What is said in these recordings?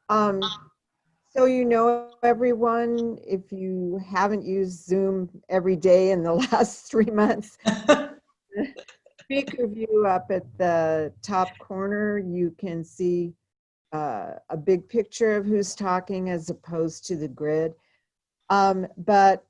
Um, so you know, everyone, if you haven't used Zoom every day in the last 3 months, speaker view up at the top corner, you can see a big picture of who's talking as opposed to the grid. But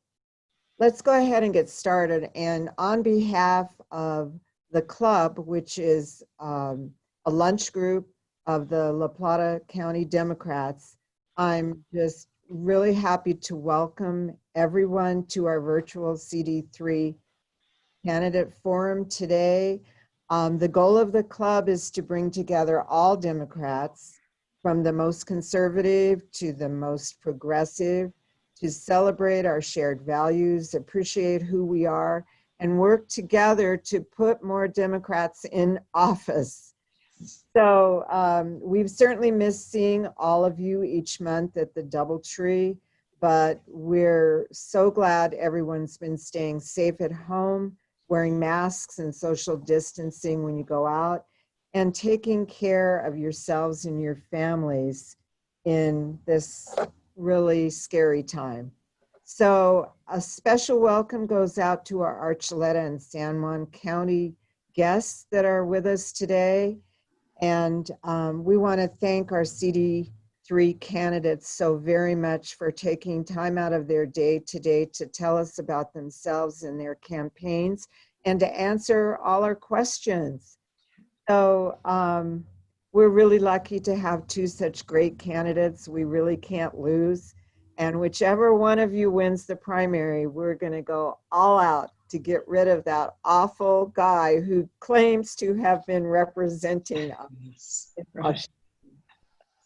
let's go ahead and get started. And on behalf of the club, which is a lunch group of the La Plata County Democrats, I'm just really happy to welcome everyone to our virtual CD3 candidate forum today. The goal of the club is to bring together all Democrats, from the most conservative to the most progressive, to celebrate our shared values, appreciate who we are, and work together to put more Democrats in office. So we've certainly missed seeing all of you each month at the DoubleTree, but we're so glad everyone's been staying safe at home, wearing masks and social distancing when you go out, and taking care of yourselves and your families in this really scary time. So a special welcome goes out to our Archuleta and San Juan County guests that are with us today. And we want to thank our CD3 candidates so very much for taking time out of their day today to tell us about themselves and their campaigns and to answer all our questions. So we're really lucky to have two such great candidates. We really can't lose. And whichever one of you wins the primary, we're going to go all out to get rid of that awful guy who claims to have been representing us.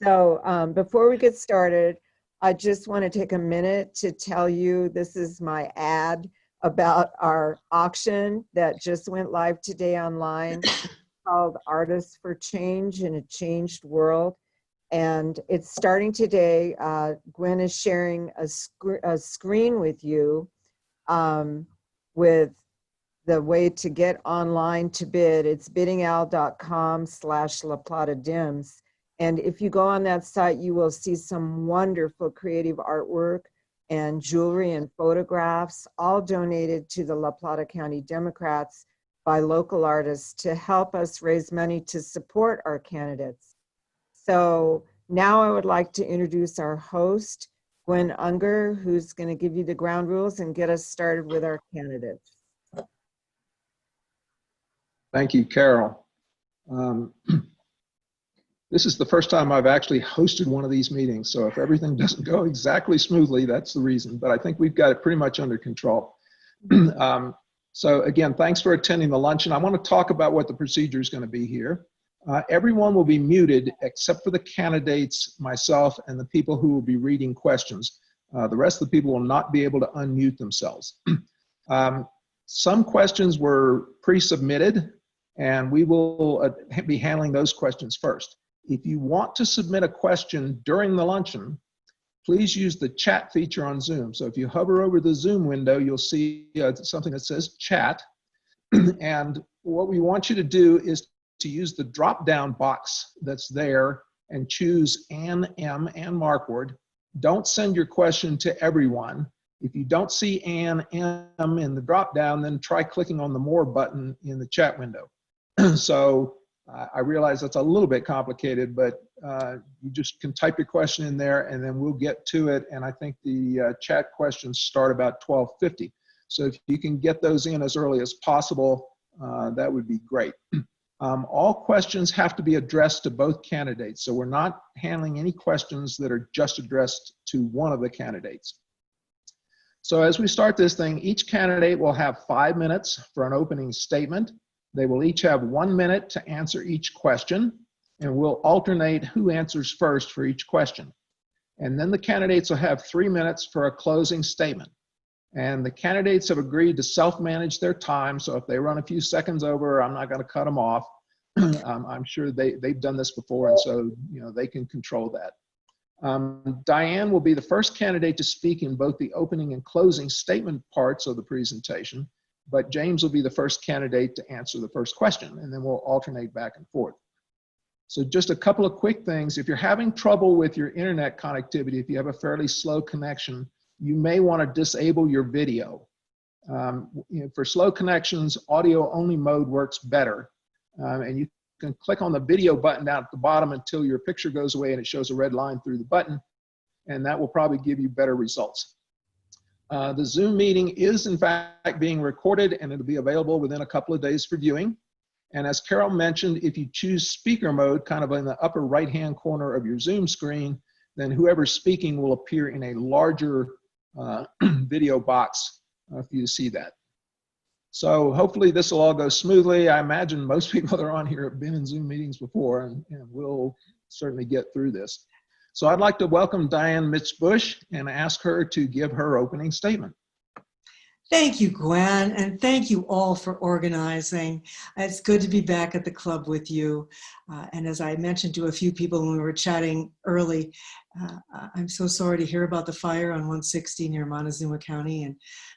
So before we get started, I just want to take a minute to tell you this is my ad about our auction that just went live today online called Artists for Change in a Changed World. And it's starting today. Gwen is sharing a screen with you with the way to get online to bid. It's biddingowl.com/LaPlataDems. And if you go on that site, you will see some wonderful creative artwork and jewelry and photographs, all donated to the La Plata County Democrats by local artists to help us raise money to support our candidates. So now I would like to introduce our host, Gwen Unger, who's going to give you the ground rules and get us started with our candidates. Thank you, Carol. This is the first time I've actually hosted one of these meetings, so if everything doesn't go exactly smoothly, that's the reason, but I think we've got it pretty much under control. So again, thanks for attending the luncheon. I want to talk about what the procedure is going to be here. Everyone will be muted except for the candidates, myself, and the people who will be reading questions. The rest of the people will not be able to unmute themselves. Some questions were pre-submitted, and we will be handling those questions first. If you want to submit a question during the luncheon, please use the chat feature on Zoom. So if you hover over the Zoom window, you'll see something that says chat. And what we want you to do is to use the drop-down box that's there and choose Ann, M, and Markward. Don't send your question to everyone. If you don't see Ann, M in the drop-down, then try clicking on the More button in the chat window. So I realize that's a little bit complicated, but you just can type your question in there and then we'll get to it. And I think the chat questions start about 12:50. So if you can get those in as early as possible, that would be great. All questions have to be addressed to both candidates. So we're not handling any questions that are just addressed to one of the candidates. So as we start this thing, each candidate will have 5 minutes for an opening statement. They will each have 1 minute to answer each question, and we'll alternate who answers first for each question. And then the candidates will have 3 minutes for a closing statement. And the candidates have agreed to self-manage their time, so if they run a few seconds over, I'm not going to cut them off. I'm sure they've done this before, and so they can control that. Diane will be the first candidate to speak in both the opening and closing statement parts of the presentation, but James will be the first candidate to answer the first question, and then we'll alternate back and forth. So just a couple of quick things. If you're having trouble with your internet connectivity, if you have a fairly slow connection, you may want to disable your video. For slow connections, audio only mode works better. And you can click on the video button down at the bottom until your picture goes away and it shows a red line through the button, and that will probably give you better results. The Zoom meeting is in fact being recorded, and it'll be available within a couple of days for viewing. And as Carol mentioned, if you choose speaker mode, kind of in the upper right-hand corner of your Zoom screen, then whoever's speaking will appear in a larger video box for you to see that. So hopefully this will all go smoothly. I imagine most people that are on here have been in Zoom meetings before, and we'll certainly get through this. So I'd like to welcome Dian Mitsch and ask her to give her opening statement. Thank you, Gwen, and thank you all for organizing. It's good to be back at the club with you. And as I mentioned to a few people when we were chatting early, I'm so sorry to hear about the fire on 160 near Montezuma County,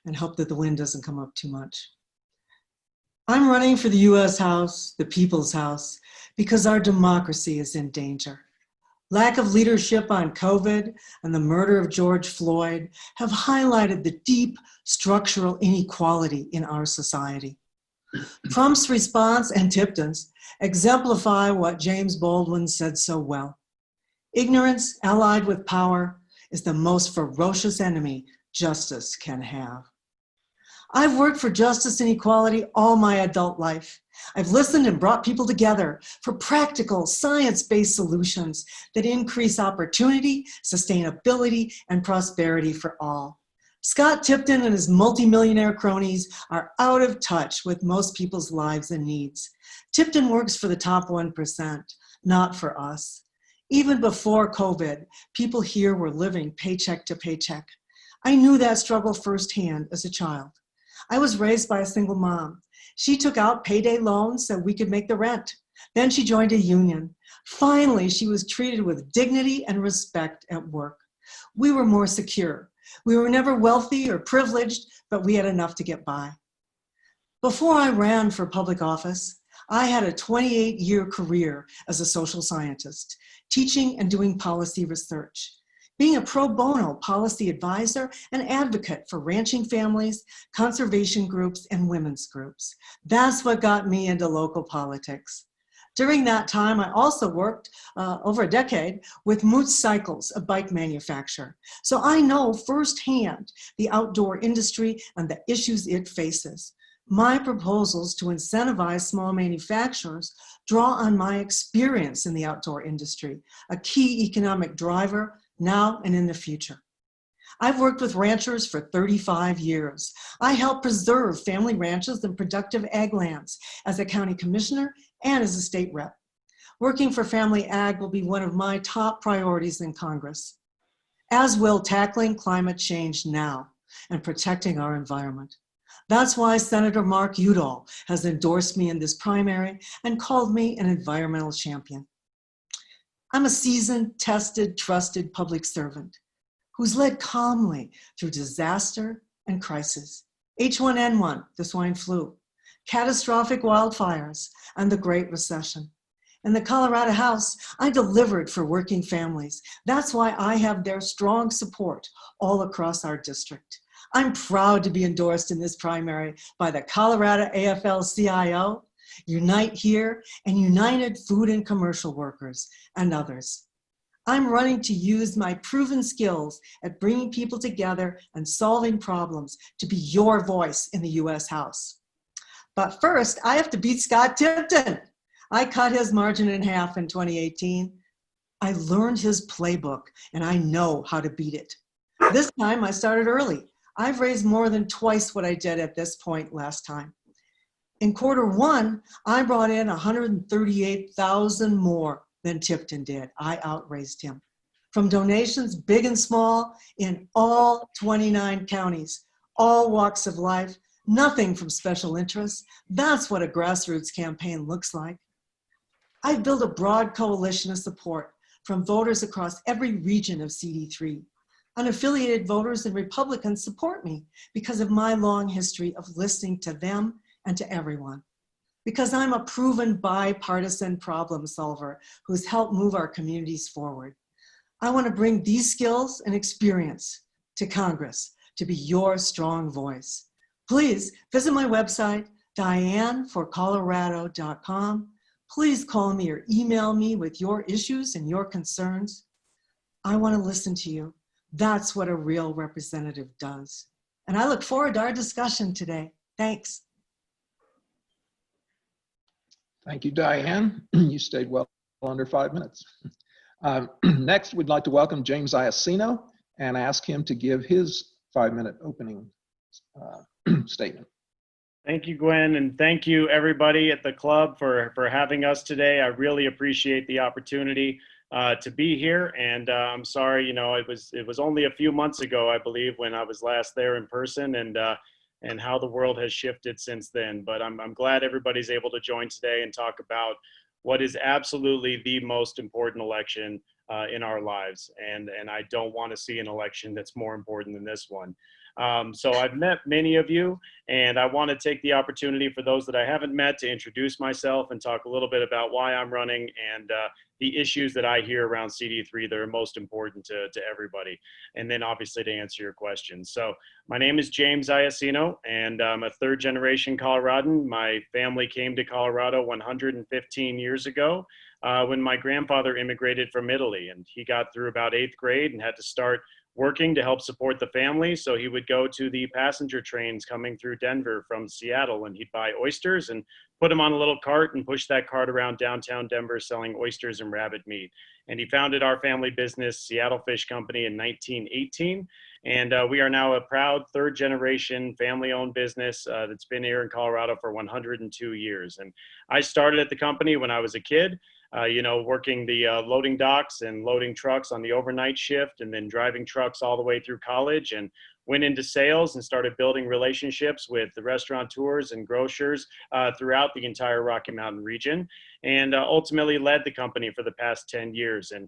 and hope that the wind doesn't come up too much. I'm running for the U.S. House, the People's House, because our democracy is in danger. Lack of leadership on COVID and the murder of George Floyd have highlighted the deep structural inequality in our society. Trump's response and Tipton's exemplify what James Baldwin said so well. Ignorance allied with power is the most ferocious enemy justice can have. I've worked for justice and equality all my adult life. I've listened and brought people together for practical, science-based solutions that increase opportunity, sustainability, and prosperity for all. Scott Tipton and his multimillionaire cronies are out of touch with most people's lives and needs. Tipton works for the top 1%, not for us. Even before COVID, people here were living paycheck to paycheck. I knew that struggle firsthand as a child. I was raised by a single mom. She took out payday loans so we could make the rent. Then she joined a union. Finally, she was treated with dignity and respect at work. We were more secure. We were never wealthy or privileged, but we had enough to get by. Before I ran for public office, I had a 28-year career as a social scientist, teaching and doing policy research, being a pro bono policy advisor and advocate for ranching families, conservation groups, and women's groups. That's what got me into local politics. During that time, I also worked over a decade with Mitsch Cycles, a bike manufacturer. So I know firsthand the outdoor industry and the issues it faces. My proposals to incentivize small manufacturers draw on my experience in the outdoor industry, a key economic driver now and in the future. I've worked with ranchers for 35 years. I help preserve family ranches and productive ag lands as a county commissioner and as a state rep. Working for family ag will be one of my top priorities in Congress, as will tackling climate change now and protecting our environment. That's why Senator Mark Udall has endorsed me in this primary and called me an environmental champion. I'm a seasoned, tested, trusted public servant who's led calmly through disaster and crisis, H1N1, the swine flu, catastrophic wildfires, and the Great Recession. In the Colorado House, I delivered for working families. That's why I have their strong support all across our district. I'm proud to be endorsed in this primary by the Colorado AFL-CIO, Unite Here, and United Food and Commercial Workers, and others. I'm running to use my proven skills at bringing people together and solving problems to be your voice in the U.S. House. But first, I have to beat Scott Tipton. I cut his margin in half in 2018. I learned his playbook, and I know how to beat it. This time, I started early. I've raised more than twice what I did at this point last time. In Q1, I brought in 138,000 more than Tipton did. I outraised him. From donations, big and small, in all 29 counties, all walks of life, nothing from special interests. That's what a grassroots campaign looks like. I've built a broad coalition of support from voters across every region of CD3. Unaffiliated voters and Republicans support me because of my long history of listening to them and to everyone. because I'm a proven bipartisan problem solver who's helped move our communities forward. I want to bring these skills and experience to Congress to be your strong voice. Please visit my website, dianforcolorado.com. Please call me or email me with your issues and your concerns. I want to listen to you. That's what a real representative does. And I look forward to our discussion today. Thanks. Thank you, Diane. You stayed well under 5 minutes. Next, we'd like to welcome James Iacino and ask him to give his 5-minute opening statement. Thank you, Gwen, and thank you everybody at the club for having us today. I really appreciate the opportunity to be here, and I'm sorry, you know, it was only a few months ago, I believe, when I was last there in person, and how the world has shifted since then. But I'm glad everybody's able to join today and talk about what is absolutely the most important election in our lives, and I don't want to see an election that's more important than this one. So I've met many of you, and I want to take the opportunity for those that I haven't met to introduce myself and talk a little bit about why I'm running and the issues that I hear around CD3 that are most important to everybody, and then obviously to answer your questions. So my name is James Iacino, and I'm a third-generation Coloradan. My family came to Colorado 115 years ago when my grandfather immigrated from Italy, and he got through about 8th grade and had to start working to help support the family. So he would go to the passenger trains coming through Denver from Seattle, and he'd buy oysters and put them on a little cart and push that cart around downtown Denver selling oysters and rabbit meat. And he founded our family business, Seattle Fish Company, in 1918. And we are now a proud third-generation family-owned business that's been here in Colorado for 102 years. And I started at the company when I was a kid. You know, working the loading docks and loading trucks on the overnight shift, and then driving trucks all the way through college, and went into sales and started building relationships with the restaurateurs and grocers throughout the entire Rocky Mountain region, and ultimately led the company for the past 10 years. And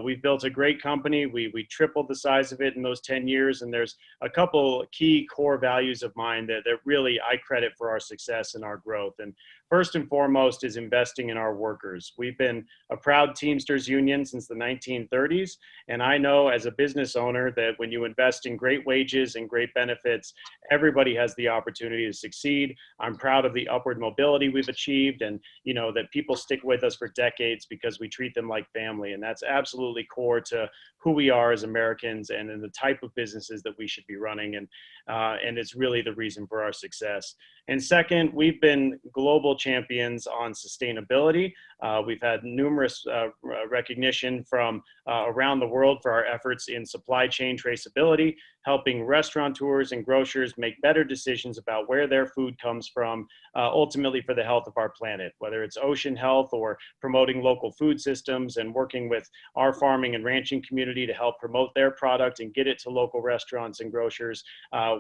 we've built a great company. We tripled the size of it in those 10 years. And there's a couple key core values of mine that really I credit for our success and our growth. And first and foremost is investing in our workers. We've been a proud Teamsters union since the 1930s. And I know as a business owner that when you invest in great wages and great benefits, everybody has the opportunity to succeed. I'm proud of the upward mobility we've achieved, and you know that people stick with us for decades because we treat them like family. And that's absolutely core to who we are as Americans and in the type of businesses that we should be running. And it's really the reason for our success. And second, we've been global champions on sustainability. We've had numerous recognition from around the world for our efforts in supply chain traceability, helping restaurateurs and grocers make better decisions about where their food comes from, ultimately for the health of our planet, whether it's ocean health or promoting local food systems and working with our farming and ranching community to help promote their product and get it to local restaurants and grocers.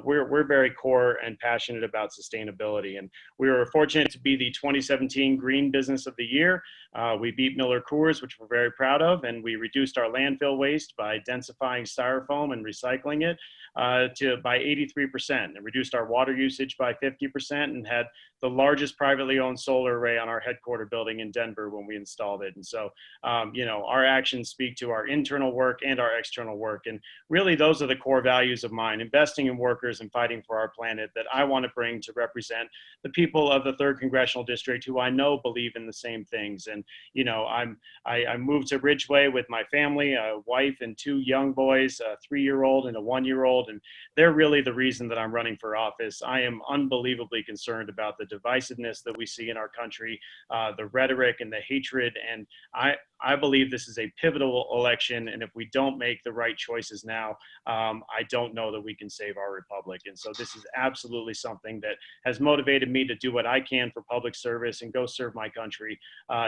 We're very core and passionate about sustainability. And we were fortunate to be the 2017 Green Business of the Year. We beat Miller Coors, which we're very proud of, and we reduced our landfill waste by densifying styrofoam and recycling it by 83%, and reduced our water usage by 50%, and had the largest privately owned solar array on our headquarter building in Denver when we installed it. And so, you know, our actions speak to our internal work and our external work. And really, those are the core values of mine: investing in workers and fighting for our planet, that I want to bring to represent the people of the 3rd Congressional District who I know believe in the same things. And, you know, I moved to Ridgeway with my family, a wife and 2 young boys, a 3-year-old and a 1-year-old. And they're really the reason that I'm running for office. I am unbelievably concerned about the divisiveness that we see in our country, the rhetoric and the hatred. And I believe this is a pivotal election. And if we don't make the right choices now, I don't know that we can save our republic. And so this is absolutely something that has motivated me to do what I can for public service and go serve my country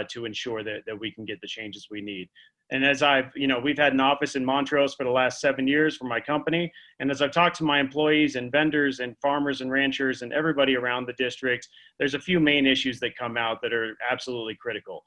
to ensure that we can get the changes we need. And as we've had an office in Montrose for the last 7 years for my company. And as I've talked to my employees and vendors and farmers and ranchers and everybody around the district, there's a few main issues that come out that are absolutely critical.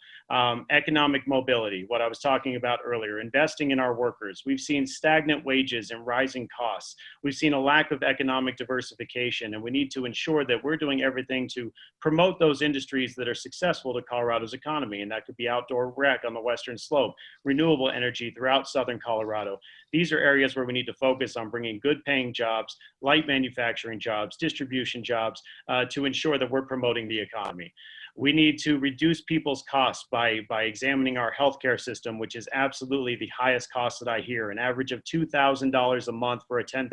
Economic mobility, what I was talking about earlier, investing in our workers. We've seen stagnant wages and rising costs. We've seen a lack of economic diversification, and we need to ensure that we're doing everything to promote those industries that are successful to Colorado's economy. And that could be outdoor rec on the western slope, renewable energy throughout southern Colorado. These are areas where we need to focus on bringing good paying jobs, light manufacturing jobs, distribution jobs, to ensure that we're promoting the economy. We need to reduce people's costs by examining our healthcare system, which is absolutely the highest cost that I hear, an average of $2,000 a month for a $10,000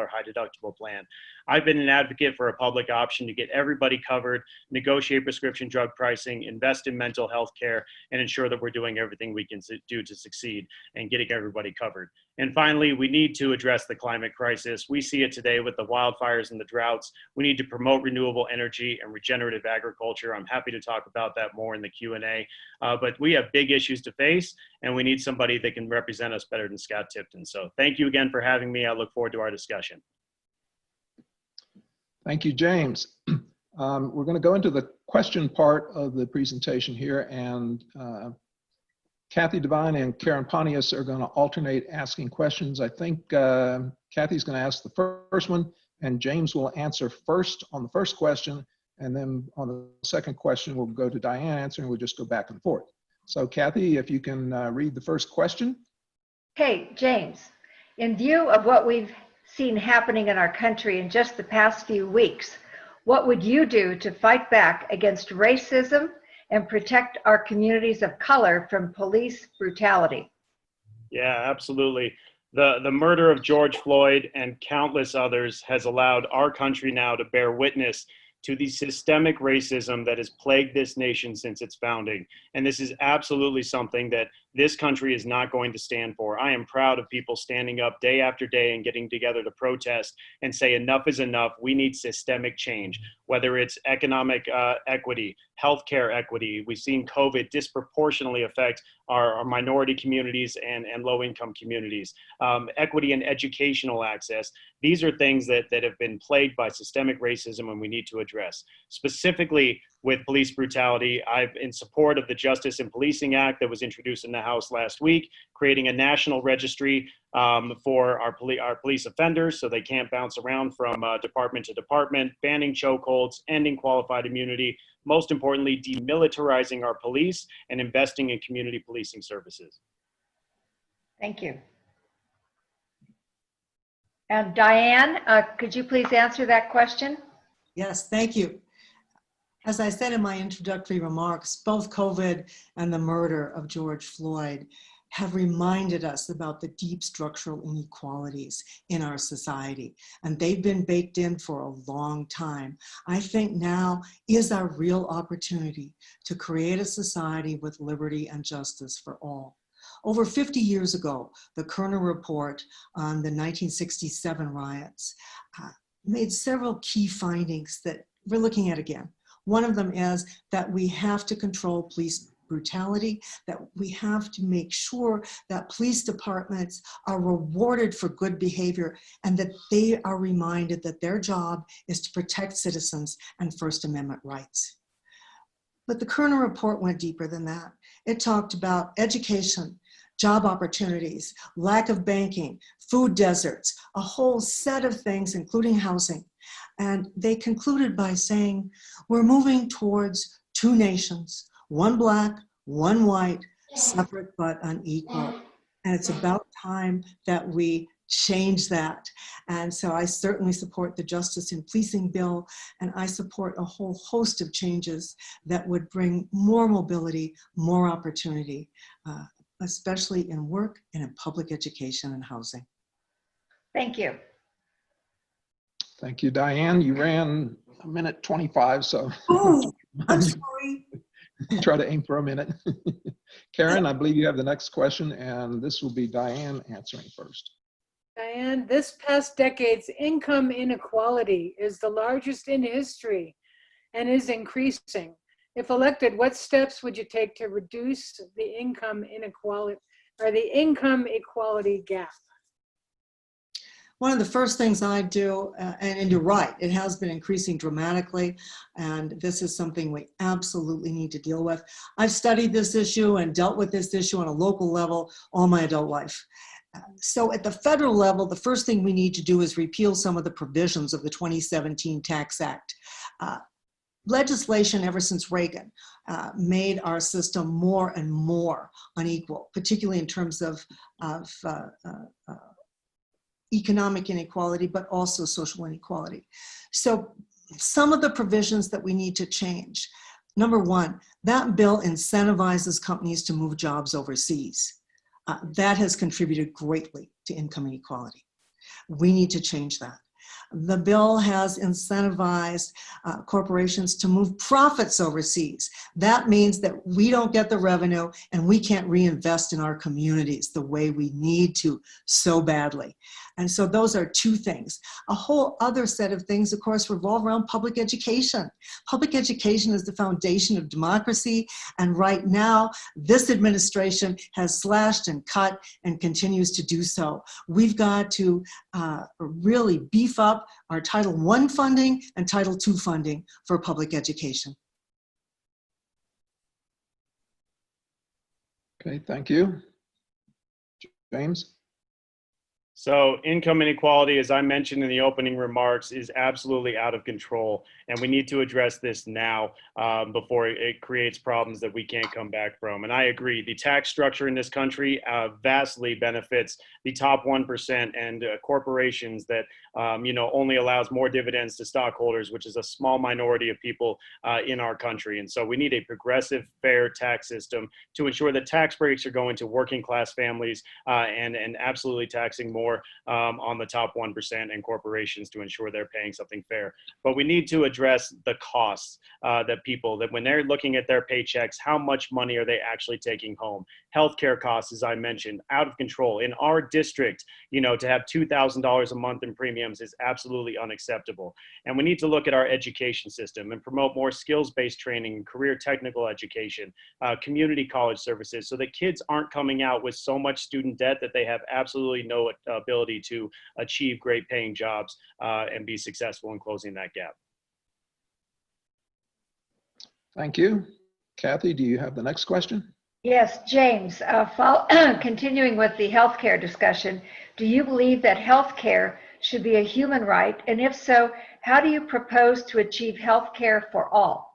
high deductible plan. I've been an advocate for a public option to get everybody covered, negotiate prescription drug pricing, invest in mental health care, and ensure that we're doing everything we can do to succeed and getting everybody covered. And finally, we need to address the climate crisis. We see it today with the wildfires and the droughts. We need to promote renewable energy and regenerative agriculture. I'm happy to talk about that more in the Q&A, but we have big issues to face, and we need somebody that can represent us better than Scott Tipton. So thank you again for having me. I look forward to our discussion. Thank you, James. We're going to go into the question part of the presentation here, and Kathy Devine and Karen Pontius are going to alternate asking questions. I think Kathy's going to ask the first one, and James will answer first on the first question, and then on the second question, we'll go to Diane answering. We'll just go back and forth. So Kathy, if you can read the first question. Hey, James, in view of what we've seen happening in our country in just the past few weeks, what would you do to fight back against racism and protect our communities of color from police brutality? Yeah, absolutely. The murder of George Floyd and countless others has allowed our country now to bear witness to the systemic racism that has plagued this nation since its founding. And this is absolutely something that this country is not going to stand for. I am proud of people standing up day after day and getting together to protest and say enough is enough. We need systemic change, whether it's economic equity, healthcare equity. We've seen COVID disproportionately affect our minority communities and low-income communities. Equity and educational access. These are things that have been plagued by systemic racism and we need to address. Specifically with police brutality, I'm in support of the Justice in Policing Act that was introduced in the House last week, creating a national registry for our police offenders so they can't bounce around from department to department, banning chokeholds, ending qualified immunity, most importantly, demilitarizing our police and investing in community policing services. Thank you. And Diane, could you please answer that question? Yes, thank you. As I said in my introductory remarks, both COVID and the murder of George Floyd have reminded us about the deep structural inequalities in our society, and they've been baked in for a long time. I think now is our real opportunity to create a society with liberty and justice for all. Over 50 years ago, the Kerner Report on the 1967 riots made several key findings that we're looking at again. One of them is that we have to control police brutality, that we have to make sure that police departments are rewarded for good behavior and that they are reminded that their job is to protect citizens and First Amendment rights. But the Kerner Report went deeper than that. It talked about education, job opportunities, lack of banking, food deserts, a whole set of things, including housing. And they concluded by saying, we're moving towards two nations, one black, one white, separate but unequal. And it's about time that we change that. And so I certainly support the Justice in Policing bill, and I support a whole host of changes that would bring more mobility, more opportunity, especially in work and in public education and housing. Thank you. Thank you, Diane. You ran 1:25, so Oh, I'm sorry. try to aim for a minute. Karen, I believe you have the next question, and this will be Diane answering first. Diane, this past decade's income inequality is the largest in history and is increasing. If elected, what steps would you take to reduce the income inequality, or the income equality gap? One of the first things I do, and you're right, it has been increasing dramatically, and this is something we absolutely need to deal with. I've studied this issue and dealt with this issue on a local level all my adult life. So at the federal level, the first thing we need to do is repeal some of the provisions of the 2017 Tax Act. Legislation ever since Reagan made our system more and more unequal, particularly in terms of economic inequality, but also social inequality. So some of the provisions that we need to change. Number one, that bill incentivizes companies to move jobs overseas. That has contributed greatly to income inequality. We need to change that. The bill has incentivized corporations to move profits overseas. That means that we don't get the revenue and we can't reinvest in our communities the way we need to so badly. And so those are two things. A whole other set of things, of course, revolve around public education. Public education is the foundation of democracy. And right now, this administration has slashed and cut and continues to do so. We've got to really beef up our Title I funding and Title II funding for public education. Okay, thank you. James? So income inequality, as I mentioned in the opening remarks, is absolutely out of control. And we need to address this now before it creates problems that we can't come back from. And I agree, the tax structure in this country vastly benefits the top 1% and corporations that, only allows more dividends to stockholders, which is a small minority of people in our country. And so we need a progressive, fair tax system to ensure that tax breaks are going to working class families and absolutely taxing more on the top 1% and corporations to ensure they're paying something fair. But we need to address the costs that when they're looking at their paychecks, how much money are they actually taking home? Healthcare costs, as I mentioned, out of control. In our district, to have $2,000 a month in premiums is absolutely unacceptable. And we need to look at our education system and promote more skills-based training, career technical education, community college services, so that kids aren't coming out with so much student debt that they have absolutely no ability to achieve great paying jobs and be successful in closing that gap. Thank you. Kathy, do you have the next question? Yes, James, continuing with the healthcare discussion, do you believe that healthcare should be a human right? And if so, how do you propose to achieve healthcare for all?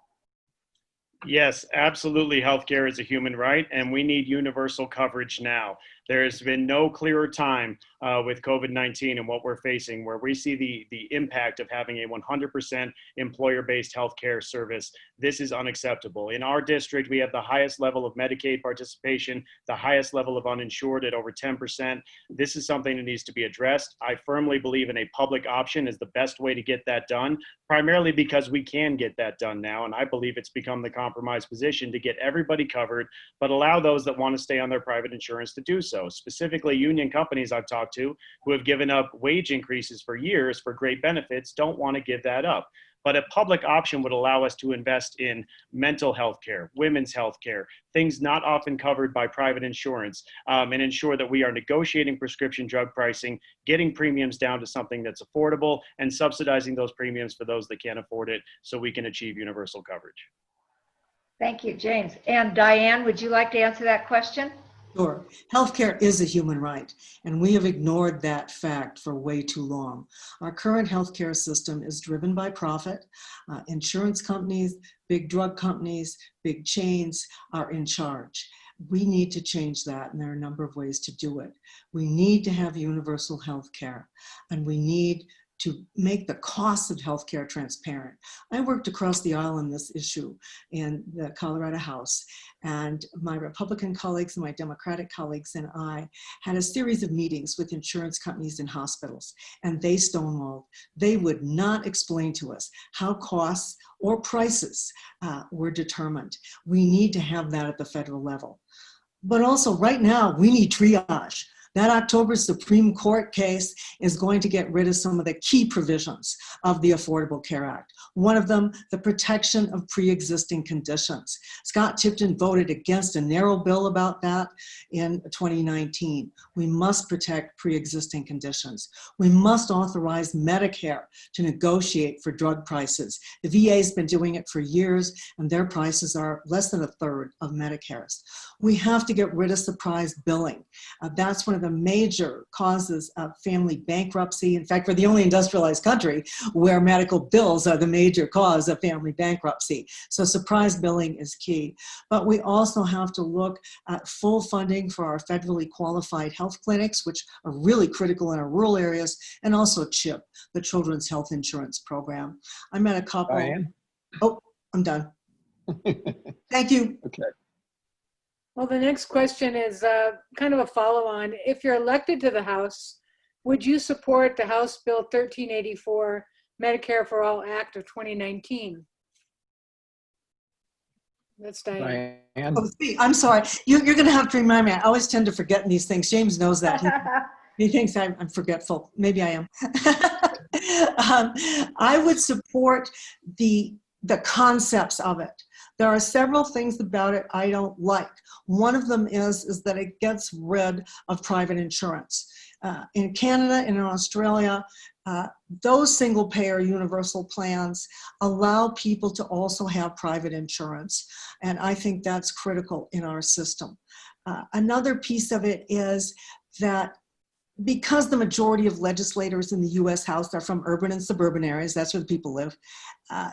Yes, absolutely. Healthcare is a human right, and we need universal coverage now. There has been no clearer time with COVID-19 and what we're facing, where we see the impact of having a 100% employer-based healthcare service. This is unacceptable. In our district, we have the highest level of Medicaid participation, the highest level of uninsured at over 10%. This is something that needs to be addressed. I firmly believe in a public option is the best way to get that done, primarily because we can get that done now. And I believe it's become the compromise position to get everybody covered, but allow those that want to stay on their private insurance to do so. Specifically, union companies I've talked to who have given up wage increases for years for great benefits don't want to give that up. But a public option would allow us to invest in mental health care, women's health care, things not often covered by private insurance, and ensure that we are negotiating prescription drug pricing, getting premiums down to something that's affordable, and subsidizing those premiums for those that can't afford it so we can achieve universal coverage. Thank you, James. And Diane, would you like to answer that question? Sure. Healthcare is a human right, and we have ignored that fact for way too long. Our current healthcare system is driven by profit. Insurance companies, big drug companies, big chains are in charge. We need to change that, and there are a number of ways to do it. We need to have universal healthcare, and we need to make the costs of healthcare transparent. I worked across the aisle on this issue in the Colorado House, and my Republican colleagues and my Democratic colleagues and I had a series of meetings with insurance companies and hospitals, and they stonewalled. They would not explain to us how costs or prices were determined. We need to have that at the federal level. But also right now, we need triage. That October Supreme Court case is going to get rid of some of the key provisions of the Affordable Care Act. One of them, the protection of pre-existing conditions. Scott Tipton voted against a narrow bill about that in 2019. We must protect pre-existing conditions. We must authorize Medicare to negotiate for drug prices. The VA has been doing it for years, and their prices are less than a third of Medicare's. We have to get rid of surprise billing. That's one of the major causes of family bankruptcy. In fact, we're the only industrialized country where medical bills are the major cause of family bankruptcy. So surprise billing is key. But we also have to look at full funding for our federally qualified health clinics, which are really critical in our rural areas, and also CHIP, the Children's Health Insurance Program. I met a couple. Diane? Oh, I'm done. Thank you. Okay. Well, the next question is kind of a follow-on. If you're elected to the House, would you support the House Bill 1384, Medicare for All Act of 2019? That's Diane. Diane? Oh, I'm sorry. You're going to have to remind me. I always tend to forget these things. James knows that. He thinks I'm forgetful. Maybe I am. I would support the concepts of it. There are several things about it I don't like. One of them is that it gets rid of private insurance. In Canada and in Australia, those single-payer universal plans allow people to also have private insurance, and I think that's critical in our system. Another piece of it is that because the majority of legislators in the US House are from urban and suburban areas, that's where the people live,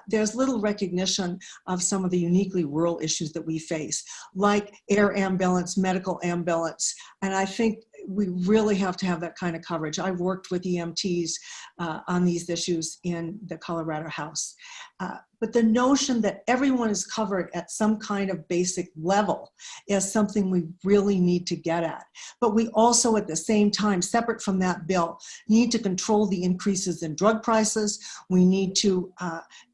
there's little recognition of some of the uniquely rural issues that we face, like air ambulance, medical ambulance, and I think we really have to have that kind of coverage. I've worked with EMTs on these issues in the Colorado House. But the notion that everyone is covered at some kind of basic level is something we really need to get at. But we also, at the same time, separate from that bill, need to control the increases in drug prices. We need to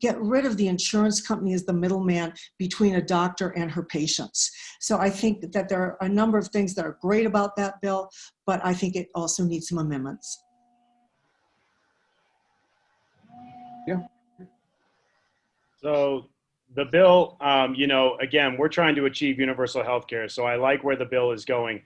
get rid of the insurance company as the middleman between a doctor and her patients. So I think that there are a number of things that are great about that bill, but I think it also needs some amendments. Yeah. So the bill, you know, again, we're trying to achieve universal health care. So I like where the bill is going.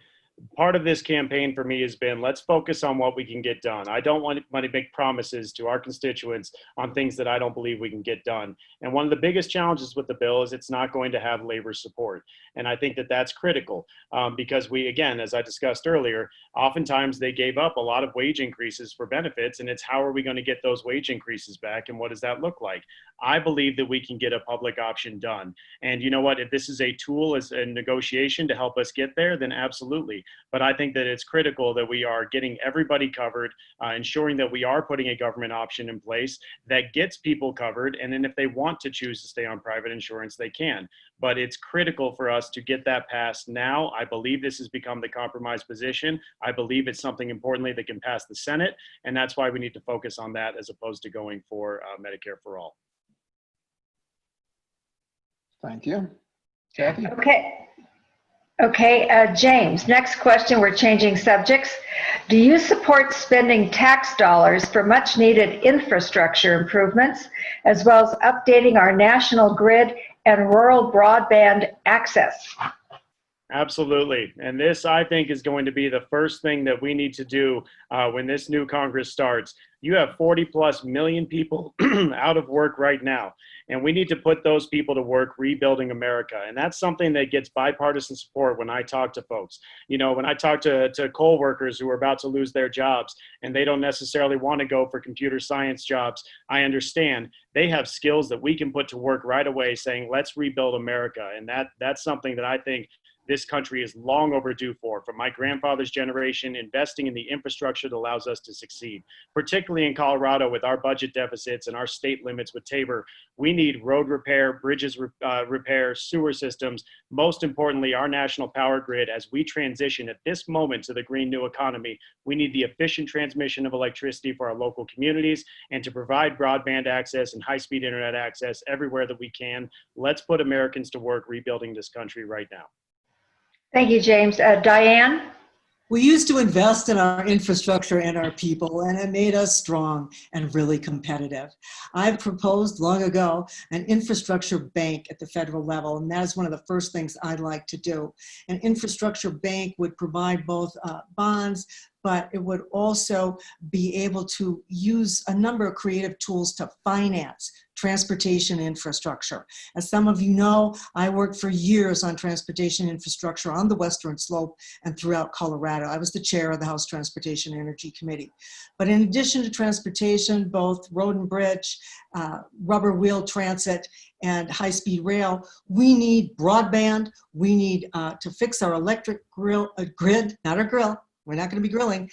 Part of this campaign for me has been, let's focus on what we can get done. I don't want to make promises to our constituents on things that I don't believe we can get done. And one of the biggest challenges with the bill is it's not going to have labor support. And I think that that's critical because we, again, as I discussed earlier, oftentimes they gave up a lot of wage increases for benefits, and it's how are we going to get those wage increases back and what does that look like? I believe that we can get a public option done. And you know what, if this is a tool as a negotiation to help us get there, then absolutely. But I think that it's critical that we are getting everybody covered, ensuring that we are putting a government option in place that gets people covered. And then if they want to choose to stay on private insurance, they can. But it's critical for us to get that passed now. I believe this has become the compromise position. I believe it's something importantly that can pass the Senate. And that's why we need to focus on that as opposed to going for Medicare for all. Thank you. Kathy? Okay, James, next question, we're changing subjects. Do you support spending tax dollars for much needed infrastructure improvements, as well as updating our national grid and rural broadband access? Absolutely. And this, I think, is going to be the first thing that we need to do when this new Congress starts. You have 40+ million people out of work right now, and we need to put those people to work rebuilding America. And that's something that gets bipartisan support when I talk to folks. You know, when I talk to coal workers who are about to lose their jobs and they don't necessarily want to go for computer science jobs, I understand they have skills that we can put to work right away saying, let's rebuild America. And that's something that I think this country is long overdue for. From my grandfather's generation, investing in the infrastructure that allows us to succeed. Particularly in Colorado with our budget deficits and our state limits with Tabor, we need road repair, bridges repair, sewer systems. Most importantly, our national power grid as we transition at this moment to the green new economy. We need the efficient transmission of electricity for our local communities and to provide broadband access and high-speed internet access everywhere that we can. Let's put Americans to work rebuilding this country right now. Thank you, James. Diane? We used to invest in our infrastructure and our people, and it made us strong and really competitive. I proposed long ago an infrastructure bank at the federal level, and that is one of the first things I'd like to do. An infrastructure bank would provide both bonds, but it would also be able to use a number of creative tools to finance transportation infrastructure. As some of you know, I worked for years on transportation infrastructure on the Western Slope and throughout Colorado. I was the chair of the House Transportation Energy Committee. But in addition to transportation, both road and bridge, rubber wheel transit, and high-speed rail, we need broadband. We need to fix our electric grid, not our grill. We're not going to be grilling.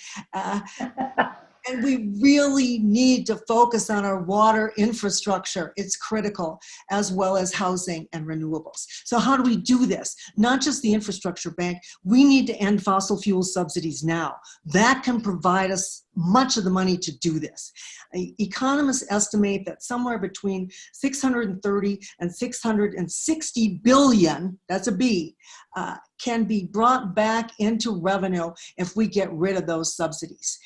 And we really need to focus on our water infrastructure. It's critical, as well as housing and renewables. So how do we do this? Not just the infrastructure bank. We need to end fossil fuel subsidies now. That can provide us much of the money to do this. Economists estimate that somewhere between 630 and 660 billion, that's a B, can be brought back into revenue if we get rid of those subsidies.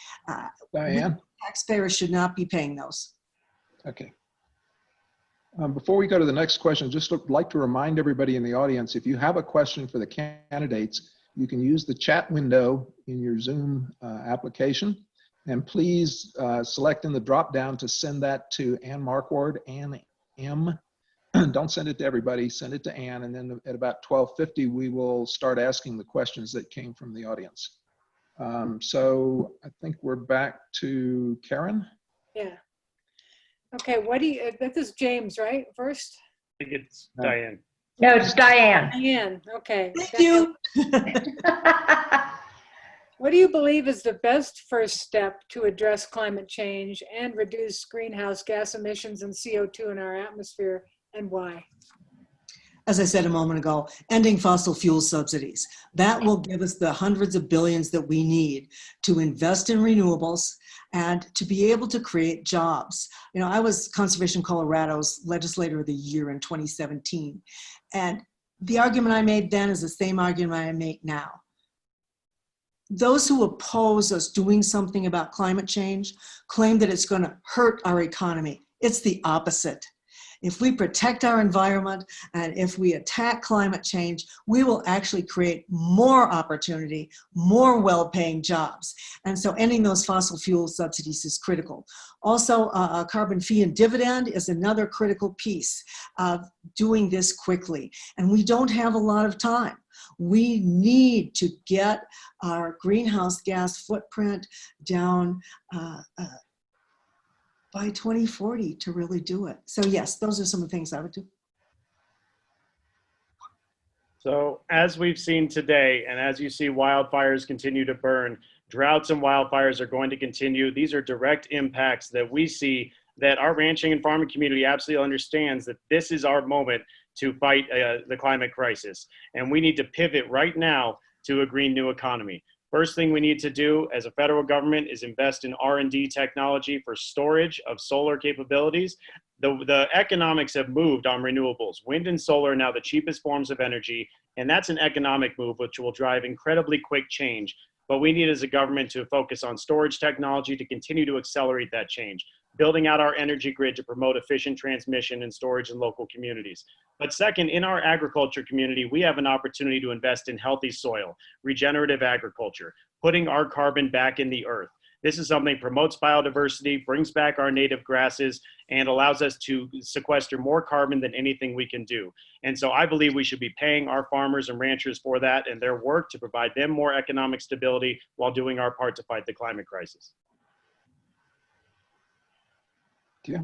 Diane? Taxpayers should not be paying those. Okay. Before we go to the next question, just like to remind everybody in the audience, if you have a question for the candidates, you can use the chat window in your Zoom application. And please select in the drop down to send that to Ann Marquardt, Ann M. Don't send it to everybody, send it to Ann, and then at about 12:50, we will start asking the questions that came from the audience. So I think we're back to Karen. Yeah. Okay, what do you, this is James, right, first? I think it's Diane. No, it's Diane. Diane, okay. Thank you. What do you believe is the best first step to address climate change and reduce greenhouse gas emissions and CO2 in our atmosphere, and why? As I said a moment ago, ending fossil fuel subsidies. That will give us the hundreds of billions that we need to invest in renewables and to be able to create jobs. You know, I was Conservation Colorado's Legislator of the Year in 2017. And the argument I made then is the same argument I make now. Those who oppose us doing something about climate change claim that it's going to hurt our economy. It's the opposite. If we protect our environment and if we attack climate change, we will actually create more opportunity, more well-paying jobs. And so ending those fossil fuel subsidies is critical. Also, a carbon fee and dividend is another critical piece of doing this quickly. And we don't have a lot of time. We need to get our greenhouse gas footprint down by 2040 to really do it. So yes, those are some of the things I would do. So as we've seen today, and as you see wildfires continue to burn, droughts and wildfires are going to continue. These are direct impacts that we see that our ranching and farming community absolutely understands that this is our moment to fight the climate crisis. And we need to pivot right now to a green new economy. First thing we need to do as a federal government is invest in R&D technology for storage of solar capabilities. The economics have moved on renewables. Wind and solar are now the cheapest forms of energy, and that's an economic move which will drive incredibly quick change. But we need as a government to focus on storage technology to continue to accelerate that change, building out our energy grid to promote efficient transmission and storage in local communities. But second, in our agriculture community, we have an opportunity to invest in healthy soil, regenerative agriculture, putting our carbon back in the earth. This is something that promotes biodiversity, brings back our native grasses, and allows us to sequester more carbon than anything we can do. And so I believe we should be paying our farmers and ranchers for that and their work to provide them more economic stability while doing our part to fight the climate crisis. Yeah.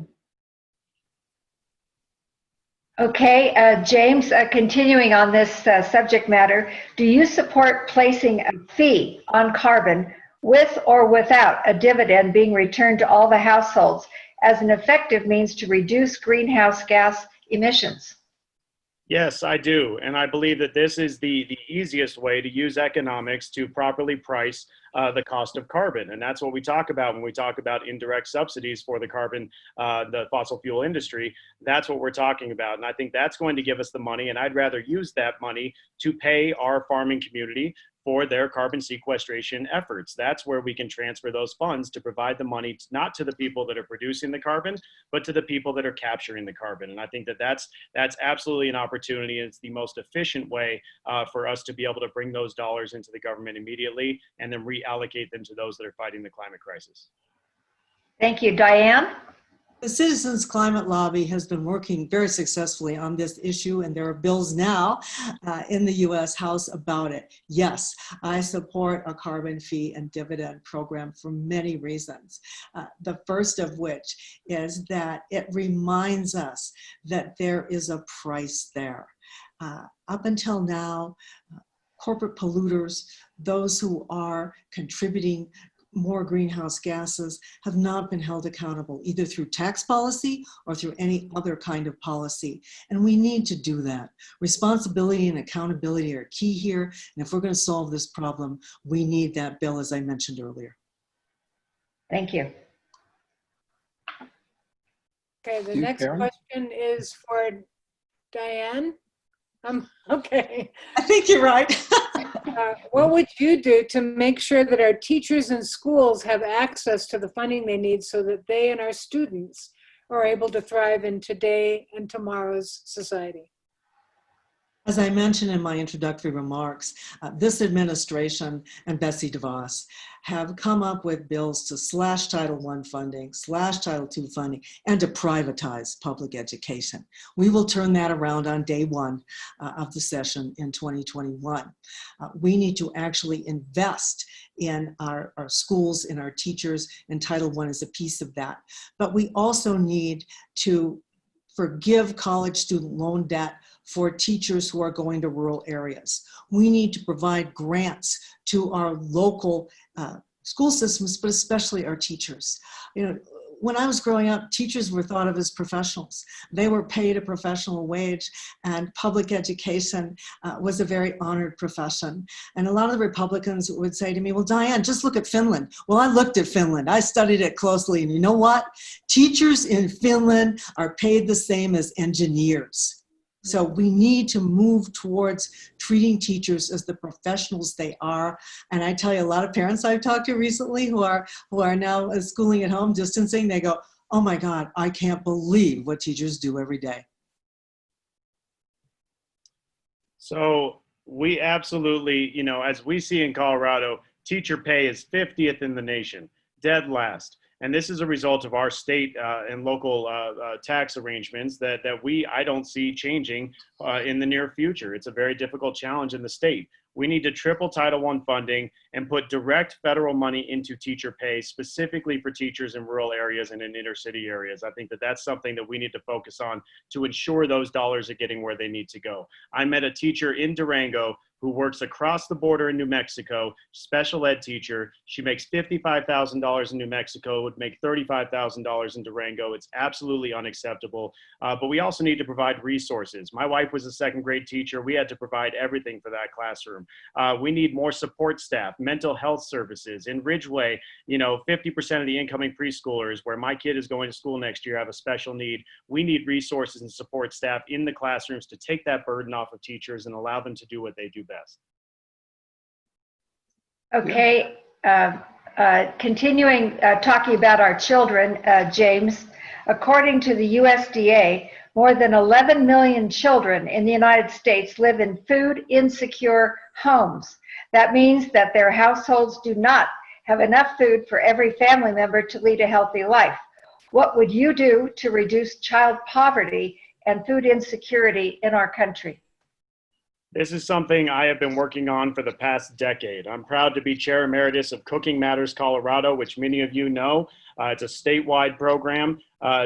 Okay, James, continuing on this subject matter, do you support placing a fee on carbon with or without a dividend being returned to all the households as an effective means to reduce greenhouse gas emissions? Yes, I do. And I believe that this is the easiest way to use economics to properly price the cost of carbon. And that's what we talk about when we talk about indirect subsidies for the carbon, the fossil fuel industry. That's what we're talking about. And I think that's going to give us the money. And I'd rather use that money to pay our farming community for their carbon sequestration efforts. That's where we can transfer those funds to provide the money, not to the people that are producing the carbon, but to the people that are capturing the carbon. And I think that that's absolutely an opportunity. It's the most efficient way for us to be able to bring those dollars into the government immediately and then reallocate them to those that are fighting the climate crisis. Thank you. Diane? The Citizens Climate Lobby has been working very successfully on this issue, and there are bills now in the U.S. House about it. Yes, I support a carbon fee and dividend program for many reasons. The first of which is that it reminds us that there is a price there. Up until now, corporate polluters, those who are contributing more greenhouse gases, have not been held accountable, either through tax policy or through any other kind of policy. And we need to do that. Responsibility and accountability are key here. And if we're going to solve this problem, we need that bill, as I mentioned earlier. Thank you. Okay, the You, next Karen? question is for Diane. Okay. I think you're right. What would you do to make sure that our teachers and schools have access to the funding they need so that they and our students are able to thrive in today and tomorrow's society? As I mentioned in my introductory remarks, this administration and Betsy DeVos have come up with bills to slash Title I funding, slash Title II funding, and to privatize public education. We will turn that around on day one of the session in 2021. We need to actually invest in our schools, in our teachers, and Title I is a piece of that. But we also need to forgive college student loan debt for teachers who are going to rural areas. We need to provide grants to our local school systems, but especially our teachers. You know, when I was growing up, teachers were thought of as professionals. They were paid a professional wage, and public education was a very honored profession. And a lot of the Republicans would say to me, well, Diane, just look at Finland. Well, I looked at Finland. I studied it closely, and you know what? Teachers in Finland are paid the same as engineers. So we need to move towards treating teachers as the professionals they are. And I tell you, a lot of parents I've talked to recently who are now schooling at home, distancing, they go, oh my God, I can't believe what teachers do every day. So we absolutely, you know, as we see in Colorado, teacher pay is 50th in the nation, dead last. And this is a result of our state and local tax arrangements that I don't see changing in the near future. It's a very difficult challenge in the state. We need to triple Title I funding and put direct federal money into teacher pay, specifically for teachers in rural areas and in inner city areas. I think that that's something that we need to focus on to ensure those dollars are getting where they need to go. I met a teacher in Durango who works across the border in New Mexico, special ed teacher. She makes $55,000 in New Mexico, would make $35,000 in Durango. It's absolutely unacceptable. But we also need to provide resources. My wife was a second grade teacher. We had to provide everything for that classroom. We need more support staff, mental health services. In Ridgeway, you know, 50% of the incoming preschoolers where my kid is going to school next year have a special need. We need resources and support staff in the classrooms to take that burden off of teachers and allow them to do what they do best. Okay, continuing talking about our children, James, according to the USDA, more than 11 million children in the United States live in food insecure homes. That means that their households do not have enough food for every family member to lead a healthy life. What would you do to reduce child poverty and food insecurity in our country? This is something I have been working on for the past decade. I'm proud to be Chair Emeritus of Cooking Matters Colorado, which many of you know. It's a statewide program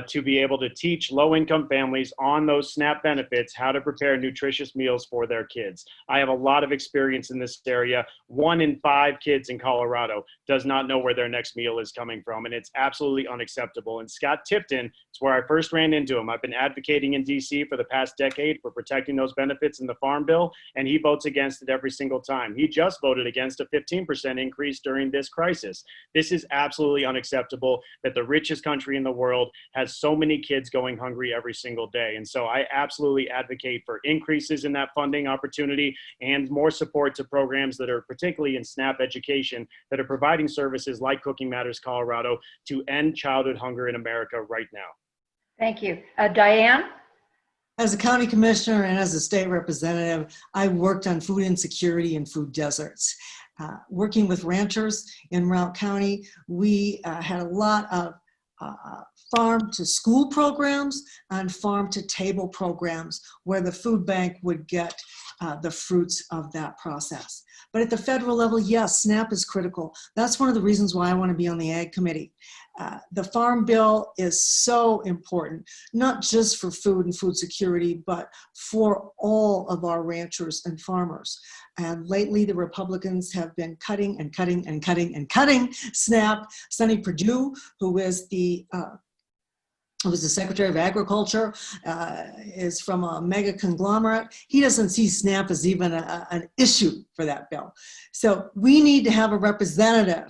to be able to teach low-income families on those SNAP benefits how to prepare nutritious meals for their kids. I have a lot of experience in this area. 1 in 5 kids in Colorado does not know where their next meal is coming from, and it's absolutely unacceptable. And Scott Tipton is where I first ran into him. I've been advocating in DC for the past decade for protecting those benefits in the Farm Bill, and he votes against it every single time. He just voted against a 15% increase during this crisis. This is absolutely unacceptable that the richest country in the world has so many kids going hungry every single day. And so I absolutely advocate for increases in that funding opportunity and more support to programs that are particularly in SNAP education that are providing services like Cooking Matters Colorado to end childhood hunger in America right now. Thank you. Diane? As a county commissioner and as a state representative, I worked on food insecurity and food deserts. Working with ranchers in Routt County, we had a lot of farm to school programs and farm to table programs where the food bank would get the fruits of that process. But at the federal level, yes, SNAP is critical. That's one of the reasons why I want to be on the Ag Committee. The Farm Bill is so important, not just for food and food security, but for all of our ranchers and farmers. And lately, the Republicans have been cutting and cutting and cutting and cutting SNAP. Sonny Perdue, who is the Secretary of Agriculture, is from a mega conglomerate. He doesn't see SNAP as even an issue for that bill. So we need to have a representative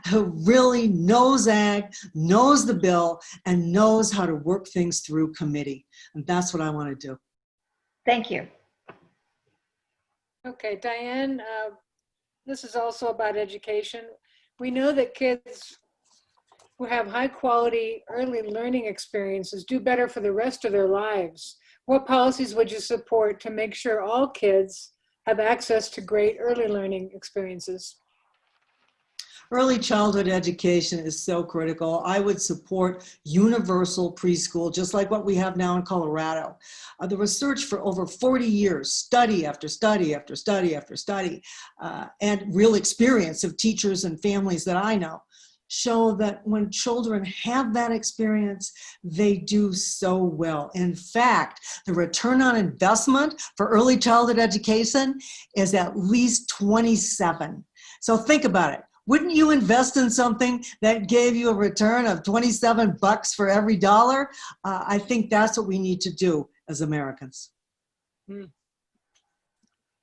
who really knows ag, knows the bill, and knows how to work things through committee. And that's what I want to do. Thank you. Okay, Diane, this is also about education. We know that kids who have high quality early learning experiences do better for the rest of their lives. What policies would you support to make sure all kids have access to great early learning experiences? Early childhood education is so critical. I would support universal preschool, just like what we have now in Colorado. The research for over 40 years, study after study after study after study, and real experience of teachers and families that I know, show that when children have that experience, they do so well. In fact, the return on investment for early childhood education is at least 27. So think about it. Wouldn't you invest in something that gave you a return of 27 bucks for every dollar? I think that's what we need to do as Americans.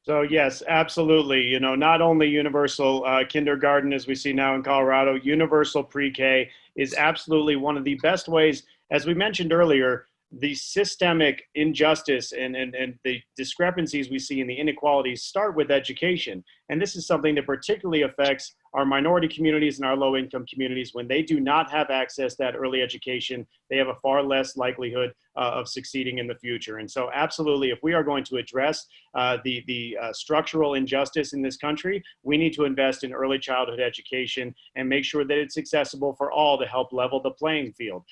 So yes, absolutely. You know, not only universal kindergarten as we see now in Colorado, universal pre-K is absolutely one of the best ways. As we mentioned earlier, the systemic injustice and the discrepancies we see in the inequalities start with education. And this is something that particularly affects our minority communities and our low-income communities. When they do not have access to that early education, they have a far less likelihood of succeeding in the future. And so absolutely, if we are going to address the structural injustice in this country, we need to invest in early childhood education and make sure that it's accessible for all to help level the playing field.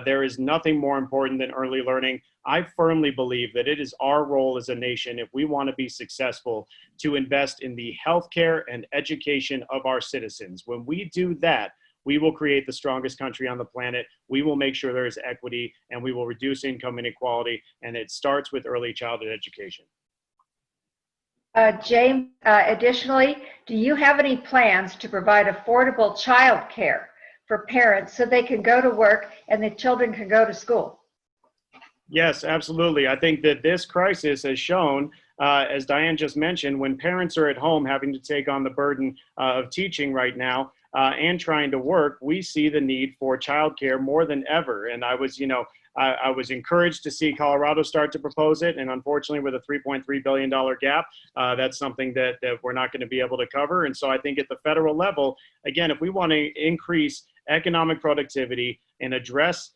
There is nothing more important than early learning. I firmly believe that it is our role as a nation, if we want to be successful, to invest in the healthcare and education of our citizens. When we do that, we will create the strongest country on the planet. We will make sure there is equity, and we will reduce income inequality. And it starts with early childhood education. James, additionally, do you have any plans to provide affordable child care for parents so they can go to work and the children can go to school? Yes, absolutely. I think that this crisis has shown, as Diane just mentioned, when parents are at home having to take on the burden of teaching right now and trying to work, we see the need for childcare more than ever. And I was, I was encouraged to see Colorado start to propose it. And unfortunately, with a $3.3 billion gap, that's something that we're not going to be able to cover. And so I think at the federal level, again, if we want to increase economic productivity and address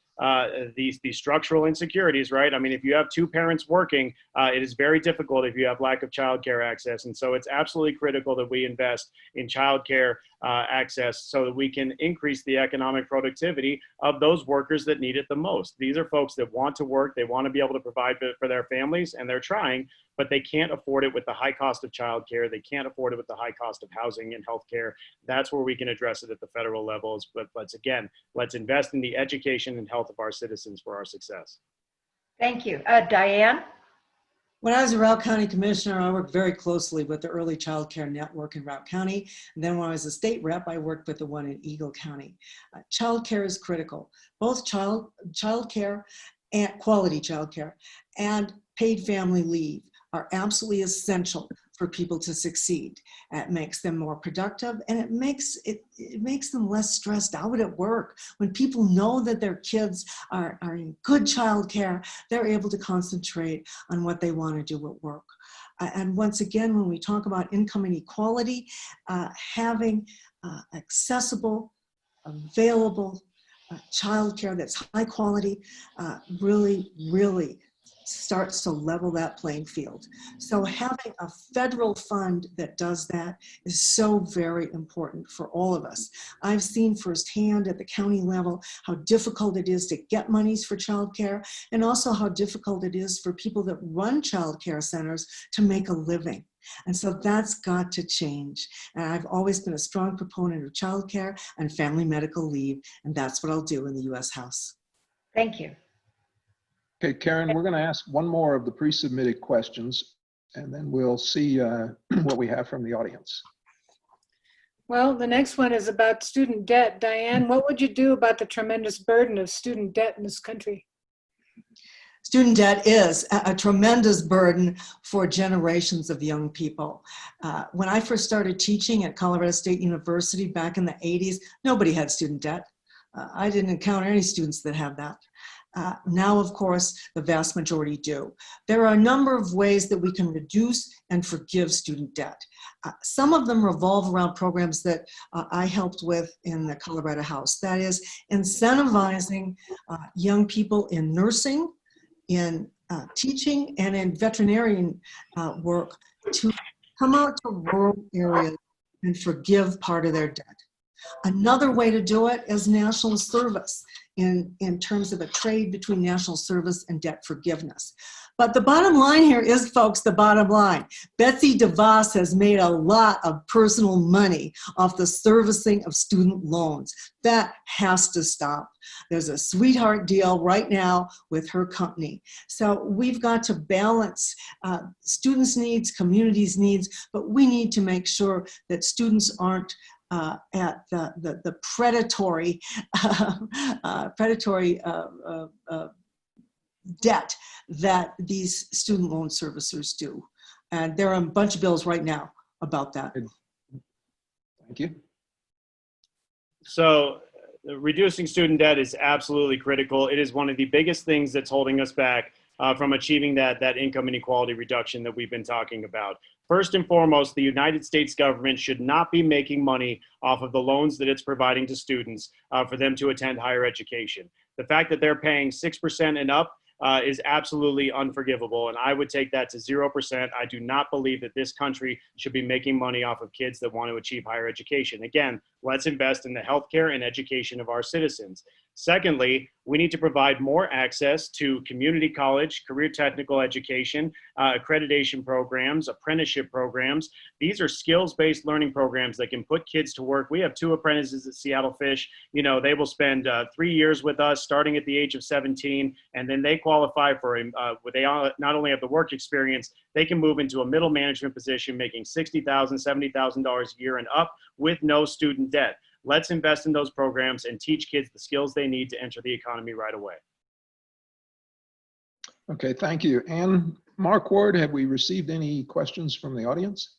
these structural insecurities, right? I mean, if you have two parents working, it is very difficult if you have lack of childcare access. And so it's absolutely critical that we invest in childcare access so that we can increase the economic productivity of those workers that need it the most. These are folks that want to work, they want to be able to provide for their families, and they're trying, but they can't afford it with the high cost of childcare. They can't afford it with the high cost of housing and healthcare. That's where we can address it at the federal levels. But let's invest in the education and health of our citizens for our success. Thank you. Diane? When I was a Routt County Commissioner, I worked very closely with the Early Child Care Network in Routt County. And then when I was a state rep, I worked with the one in Eagle County. Child care is critical. Both child care and quality child care and paid family leave are absolutely essential for people to succeed. It makes them more productive, and it makes them less stressed out at work. When people know that their kids are in good childcare, they're able to concentrate on what they want to do at work. And once again, when we talk about income inequality, having accessible, available childcare that's high quality really starts to level that playing field. So having a federal fund that does that is so very important for all of us. I've seen firsthand at the county level how difficult it is to get monies for childcare, and also how difficult it is for people that run childcare centers to make a living. And so that's got to change. And I've always been a strong proponent of childcare and family medical leave, and that's what I'll do in the U.S. House. Thank you. Okay, Karen, we're going to ask one more of the pre-submitted questions, and then we'll see what we have from the audience. Well, the next one is about student debt. Diane, what would you do about the tremendous burden of student debt in this country? Student debt is a tremendous burden for generations of young people. When I first started teaching at Colorado State University back in the 80s, nobody had student debt. I didn't encounter any students that have that. Now, of course, the vast majority do. There are a number of ways that we can reduce and forgive student debt. Some of them revolve around programs that I helped with in the Colorado House. That is, incentivizing young people in nursing, in teaching, and in veterinarian work to come out to rural areas and forgive part of their debt. Another way to do it is national service in terms of a trade between national service and debt forgiveness. But the bottom line here is, folks, the bottom line. Betsy DeVos has made a lot of personal money off the servicing of student loans. That has to stop. There's a sweetheart deal right now with her company. So we've got to balance students' needs, communities' needs, but we need to make sure that students aren't at the predatory debt that these student loan servicers do. And there are a bunch of bills right now about that. Thank you. So reducing student debt is absolutely critical. It is one of the biggest things that's holding us back from achieving that income inequality reduction that we've been talking about. First and foremost, the United States government should not be making money off of the loans that it's providing to students for them to attend higher education. The fact that they're paying 6% and up is absolutely unforgivable, and I would take that to 0%. I do not believe that this country should be making money off of kids that want to achieve higher education. Again, let's invest in the healthcare and education of our citizens. Secondly, we need to provide more access to community college, career technical education, accreditation programs, apprenticeship programs. These are skills-based learning programs that can put kids to work. We have 2 apprentices at Seattle Fish. You know, they will spend 3 years with us starting at the age of 17, and then they qualify for, they not only have the work experience, they can move into a middle management position making $60,000, $70,000 a year and up with no student debt. Let's invest in those programs and teach kids the skills they need to enter the economy right away. Okay, thank you. And Mark Ward, have we received any questions from the audience?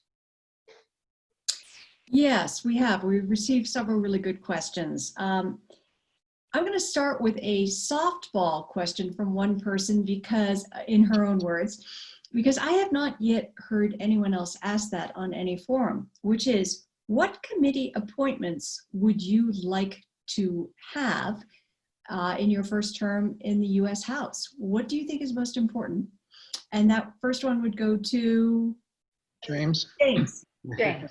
Yes, we have. We've received several really good questions. I'm going to start with a softball question from one person because, in her own words, because I have not yet heard anyone else ask that on any forum, which is, what committee appointments would you like to have in your first term in the U.S. House? What do you think is most important? And that first one would go to James? James. James.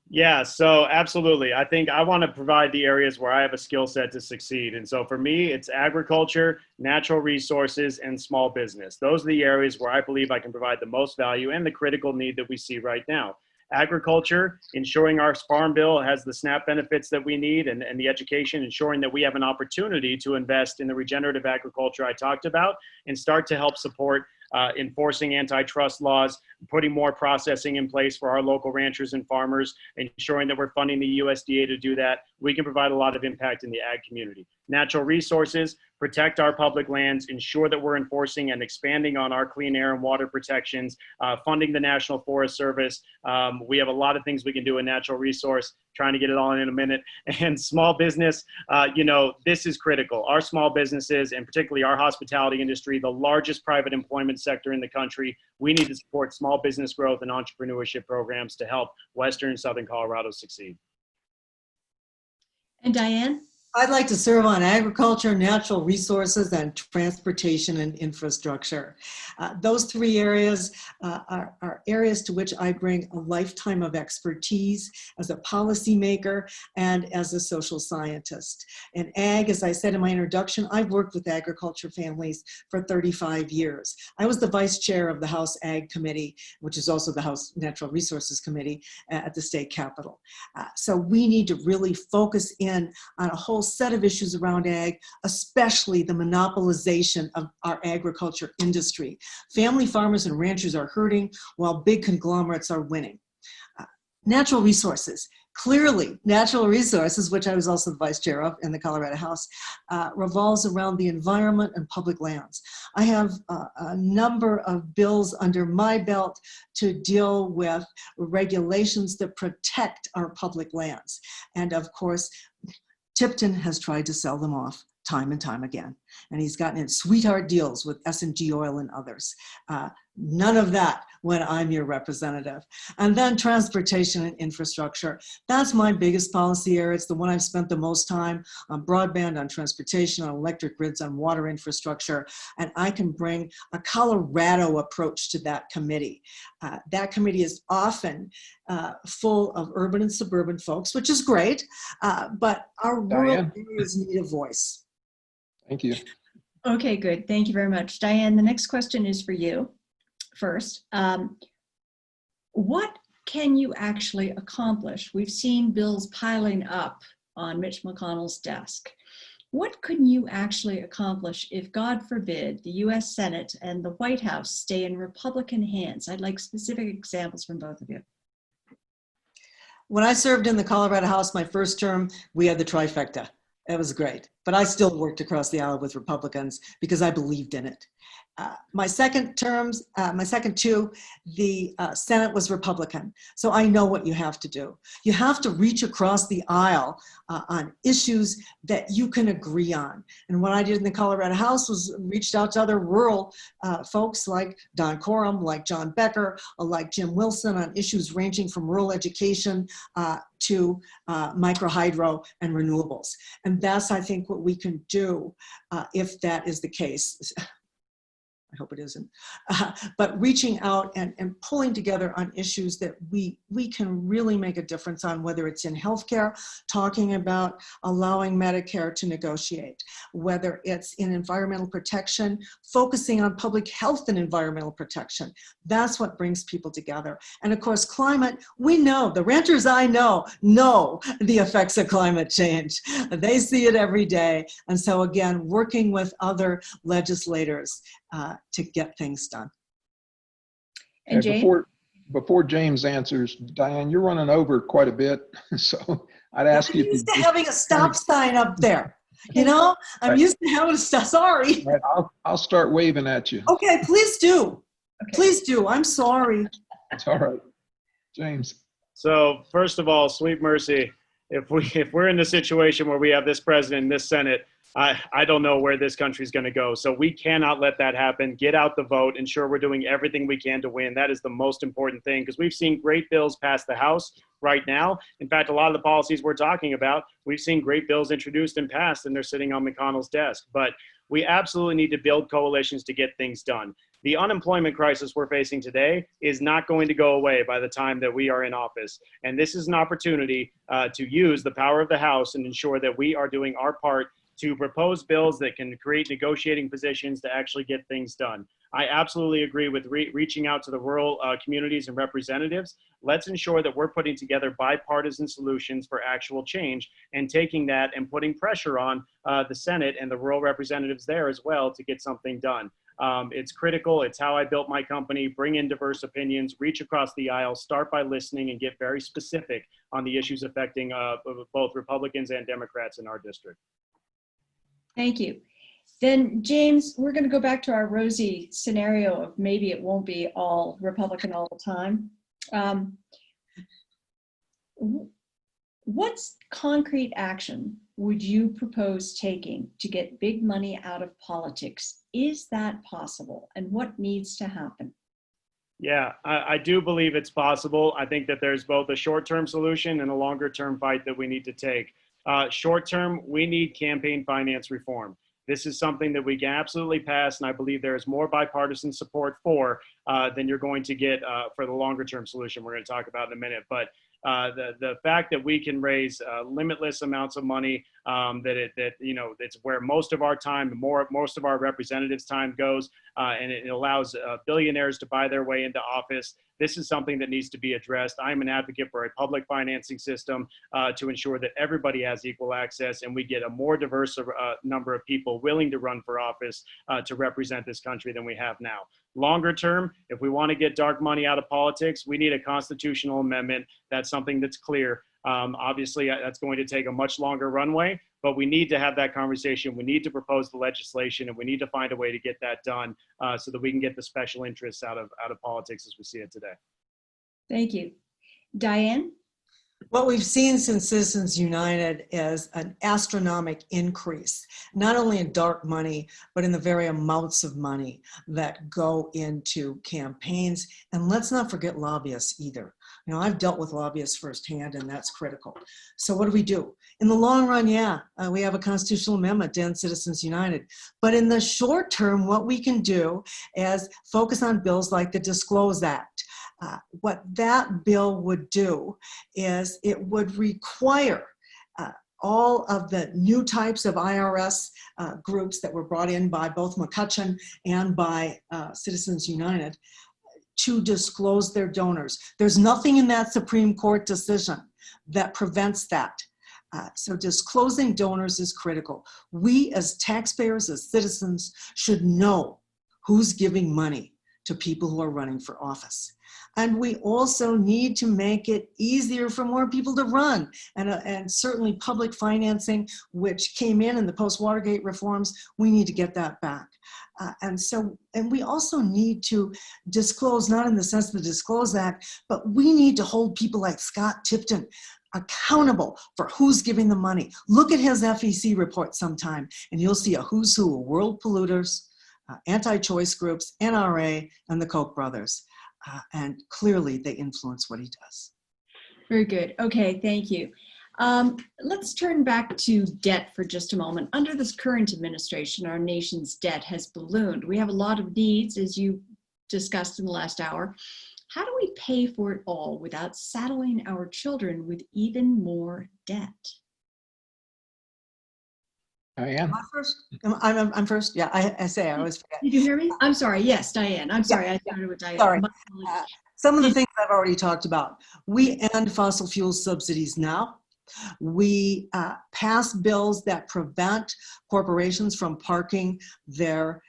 Yeah, so absolutely. I think I want to provide the areas where I have a skill set to succeed. And so for me, it's agriculture, natural resources, and small business. Those are the areas where I believe I can provide the most value and the critical need that we see right now. Agriculture, ensuring our farm bill has the SNAP benefits that we need, and the education, ensuring that we have an opportunity to invest in the regenerative agriculture I talked about and start to help support enforcing antitrust laws, putting more processing in place for our local ranchers and farmers, ensuring that we're funding the USDA to do that, we can provide a lot of impact in the ag community. Natural resources, protect our public lands, ensure that we're enforcing and expanding on our clean air and water protections, funding the National Forest Service. We have a lot of things we can do in natural resource, trying to get it all in a minute. And small business, you know, this is critical. Our small businesses, and particularly our hospitality industry, the largest private employment sector in the country, we need to support small business growth and entrepreneurship programs to help Western and Southern Colorado succeed. And Diane? I'd like to serve on agriculture, natural resources, and transportation and infrastructure. Those three areas are areas to which I bring a lifetime of expertise as a policymaker and as a social scientist. And ag, as I said in my introduction, I've worked with agriculture families for 35 years. I was the vice chair of the House Ag Committee, which is also the House Natural Resources Committee at the state capitol. So we need to really focus in on a whole set of issues around ag, especially the monopolization of our agriculture industry. Family farmers and ranchers are hurting while big conglomerates are winning. Natural resources. Clearly, natural resources, which I was also the vice chair of in the Colorado House, revolves around the environment and public lands. I have a number of bills under my belt to deal with regulations that protect our public lands. And of course, Tipton has tried to sell them off time and time again. And he's gotten in sweetheart deals with S&G Oil and others. None of that when I'm your representative. And then transportation and infrastructure. That's my biggest policy area. It's the one I've spent the most time on: broadband, on transportation, on electric grids, on water infrastructure. And I can bring a Colorado approach to that committee. That committee is often full of urban and suburban folks, which is great, but our rural Diane? areas need a voice. Thank you. Okay, good. Thank you very much. Diane, the next question is for you first. What can you actually accomplish? We've seen bills piling up on Mitch McConnell's desk. What can you actually accomplish if, God forbid, the US Senate and the White House stay in Republican hands? I'd like specific examples from both of you. When I served in the Colorado House my first term, we had the trifecta. It was great, but I still worked across the aisle with Republicans because I believed in it. My second two, the Senate was Republican. So I know what you have to do. You have to reach across the aisle on issues that you can agree on. And what I did in the Colorado House was reached out to other rural folks like Don Coram, like John Becker, like Jim Wilson on issues ranging from rural education to microhydro and renewables. And that's, I think, what we can do if that is the case. I hope it isn't, but reaching out and pulling together on issues that we can really make a difference on, whether it's in healthcare, talking about allowing Medicare to negotiate, whether it's in environmental protection, focusing on public health and environmental protection. That's what brings people together. And of course, climate, we know, the ranchers I know the effects of climate change. They see it every day. And so again, working with other legislators to get things done. And Okay, Jane? before James answers, Diane, you're running over quite a bit. So I'd ask I'm you if used you to just having a stop sign up there. You know, I'm Right. used to having a stop, sorry. Right, I'll start waving at you. Okay, please do. Okay. Please do, I'm sorry. It's all right. James. So first of all, sweet mercy, if we're in the situation where we have this president and this Senate, I don't know where this country's going to go. So we cannot let that happen. Get out the vote. Ensure we're doing everything we can to win. That is the most important thing, because we've seen great bills pass the House right now. In fact, a lot of the policies we're talking about, we've seen great bills introduced and passed, and they're sitting on McConnell's desk. But we absolutely need to build coalitions to get things done. The unemployment crisis we're facing today is not going to go away by the time that we are in office. And this is an opportunity to use the power of the House and ensure that we are doing our part to propose bills that can create negotiating positions to actually get things done. I absolutely agree with reaching out to the rural communities and representatives. Let's ensure that we're putting together bipartisan solutions for actual change and taking that and putting pressure on the Senate and the rural representatives there as well to get something done. It's critical. It's how I built my company. Bring in diverse opinions, reach across the aisle, start by listening, and get very specific on the issues affecting both Republicans and Democrats in our district. Thank you. Then, James, we're going to go back to our rosy scenario of maybe it won't be all Republican all the time. What's concrete action would you propose taking to get big money out of politics? Is that possible? And what needs to happen? Yeah, I do believe it's possible. I think that there's both a short-term solution and a longer-term fight that we need to take. Short-term, we need campaign finance reform. This is something that we can absolutely pass, and I believe there is more bipartisan support for than you're going to get for the longer-term solution we're going to talk about in a minute. But the fact that we can raise limitless amounts of money, it's where most of our time, most of our representatives' time goes, and it allows billionaires to buy their way into office. This is something that needs to be addressed. I'm an advocate for a public financing system to ensure that everybody has equal access and we get a more diverse number of people willing to run for office to represent this country than we have now. Longer term, if we want to get dark money out of politics, we need a constitutional amendment. That's something that's clear. Obviously, that's going to take a much longer runway, but we need to have that conversation. We need to propose the legislation, and we need to find a way to get that done so that we can get the special interests out of politics as we see it today. Thank you. Diane? What we've seen since Citizens United is an astronomical increase, not only in dark money, but in the very amounts of money that go into campaigns. And let's not forget lobbyists either. You know, I've dealt with lobbyists firsthand, and that's critical. So what do? In the long run, we have a constitutional amendment to end Citizens United. But in the short term, what we can do is focus on bills like the Disclose Act. What that bill would do is it would require all of the new types of IRS groups that were brought in by both McCutcheon and by Citizens United to disclose their donors. There's nothing in that Supreme Court decision that prevents that. So disclosing donors is critical. We as taxpayers, as citizens, should know who's giving money to people who are running for office. And we also need to make it easier for more people to run. And certainly public financing, which came in the post-Watergate reforms, we need to get that back. And we also need to disclose, not in the sense of the Disclose Act, but we need to hold people like Scott Tipton accountable for who's giving the money. Look at his FEC report sometime, and you'll see a who's who of world polluters, anti-choice groups, NRA, and the Koch brothers. And clearly they influence what he does. Very good. Okay, thank you. Let's turn back to debt for just a moment. Under this current administration, our nation's debt has ballooned. We have a lot of needs, as you discussed in the last hour. How do we pay for it all without saddling our children with even more debt? Diane? Am I first? I'm first? Yeah, I say I always forget. Did you hear me? I'm sorry. Yes, Diane. I'm sorry. I started with Diane. Sorry. My apologies. Some of the things I've already talked about. We end fossil fuel subsidies now. We pass bills that prevent corporations from parking their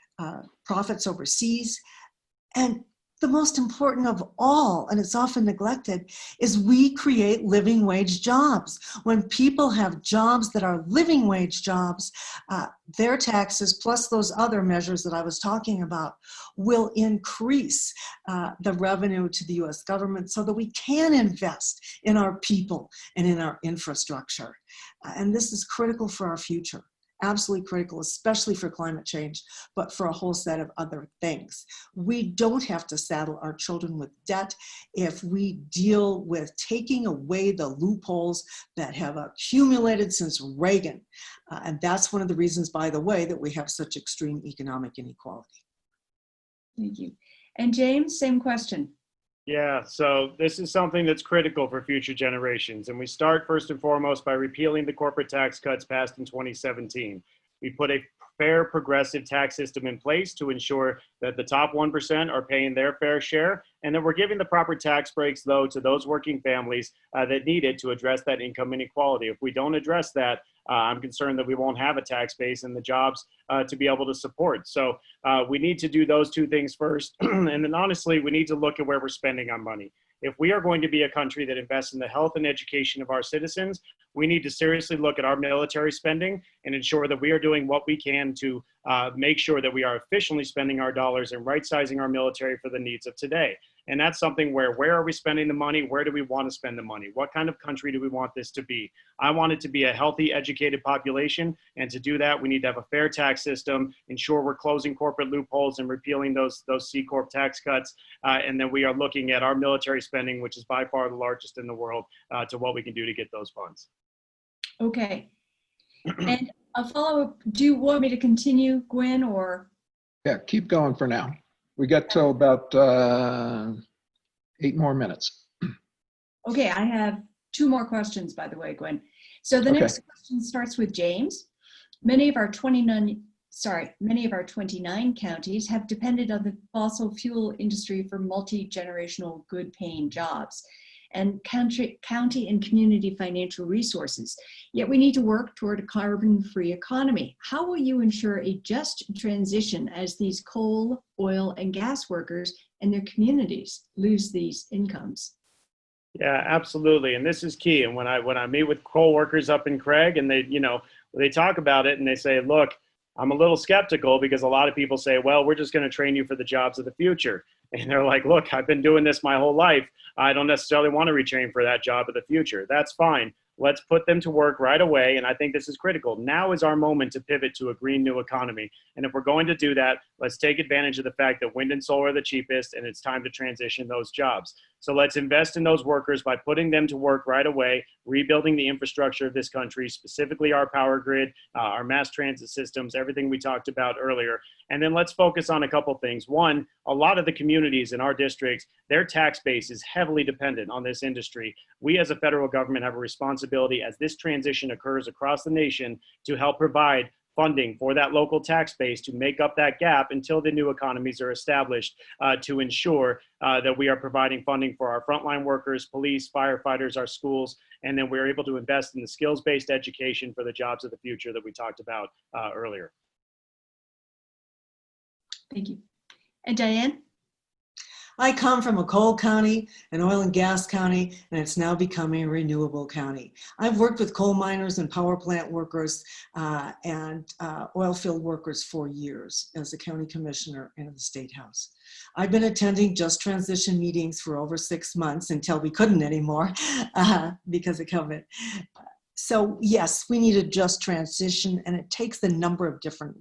profits overseas. And the most important of all, and it's often neglected, is we create living wage jobs. When people have jobs that are living wage jobs, their taxes plus those other measures that I was talking about will increase the revenue to the US government so that we can invest in our people and in our infrastructure. And this is critical for our future. Absolutely critical, especially for climate change, but for a whole set of other things. We don't have to saddle our children with debt if we deal with taking away the loopholes that have accumulated since Reagan. And that's one of the reasons, by the way, that we have such extreme economic inequality. Thank you. And James, same question. Yeah, so this is something that's critical for future generations. And we start first and foremost by repealing the corporate tax cuts passed in 2017. We put a fair progressive tax system in place to ensure that the top 1% are paying their fair share, and that we're giving the proper tax breaks, though, to those working families that need it to address that income inequality. If we don't address that, I'm concerned that we won't have a tax base and the jobs to be able to support. So we need to do those two things first. And then honestly, we need to look at where we're spending our money. If we are going to be a country that invests in the health and education of our citizens, we need to seriously look at our military spending and ensure that we are doing what we can to make sure that we are efficiently spending our dollars and right-sizing our military for the needs of today. And that's something where are we spending the money? Where do we want to spend the money? What kind of country do we want this to be? I want it to be a healthy, educated population. And to do that, we need to have a fair tax system, ensure we're closing corporate loopholes and repealing those C Corp tax cuts. And then we are looking at our military spending, which is by far the largest in the world, to what we can do to get those funds. Okay. And a follow-up, do you want me to continue, Gwen, or? Yeah, keep going for now. We got till about 8 more minutes. Okay, I have 2 more questions, by the way, Gwen. So the Okay. next question starts with James. Many of our 29 counties have depended on the fossil fuel industry for multi-generational good-paying jobs and county and community financial resources. Yet we need to work toward a carbon-free economy. How will you ensure a just transition as these coal, oil, and gas workers and their communities lose these incomes? Yeah, absolutely. And this is key. And when I meet with coal workers up in Craig and they talk about it and they say, look, I'm a little skeptical because a lot of people say, well, we're just going to train you for the jobs of the future. And they're like, look, I've been doing this my whole life. I don't necessarily want to retrain for that job of the future. That's fine. Let's put them to work right away. And I think this is critical. Now is our moment to pivot to a green new economy. And if we're going to do that, let's take advantage of the fact that wind and solar are the cheapest and it's time to transition those jobs. So let's invest in those workers by putting them to work right away, rebuilding the infrastructure of this country, specifically our power grid, our mass transit systems, everything we talked about earlier. And then let's focus on a couple things. One, a lot of the communities in our districts, their tax base is heavily dependent on this industry. We as a federal government have a responsibility as this transition occurs across the nation to help provide funding for that local tax base to make up that gap until the new economies are established, to ensure that we are providing funding for our frontline workers, police, firefighters, our schools, and then we're able to invest in the skills-based education for the jobs of the future that we talked about earlier. Thank you. And Diane? I come from a coal county, an oil and gas county, and it's now becoming a renewable county. I've worked with coal miners and power plant workers and oil field workers for years as a county commissioner in the State House. I've been attending Just Transition meetings for over 6 months until we couldn't anymore because of COVID. So yes, we need a just transition, and it takes a number of different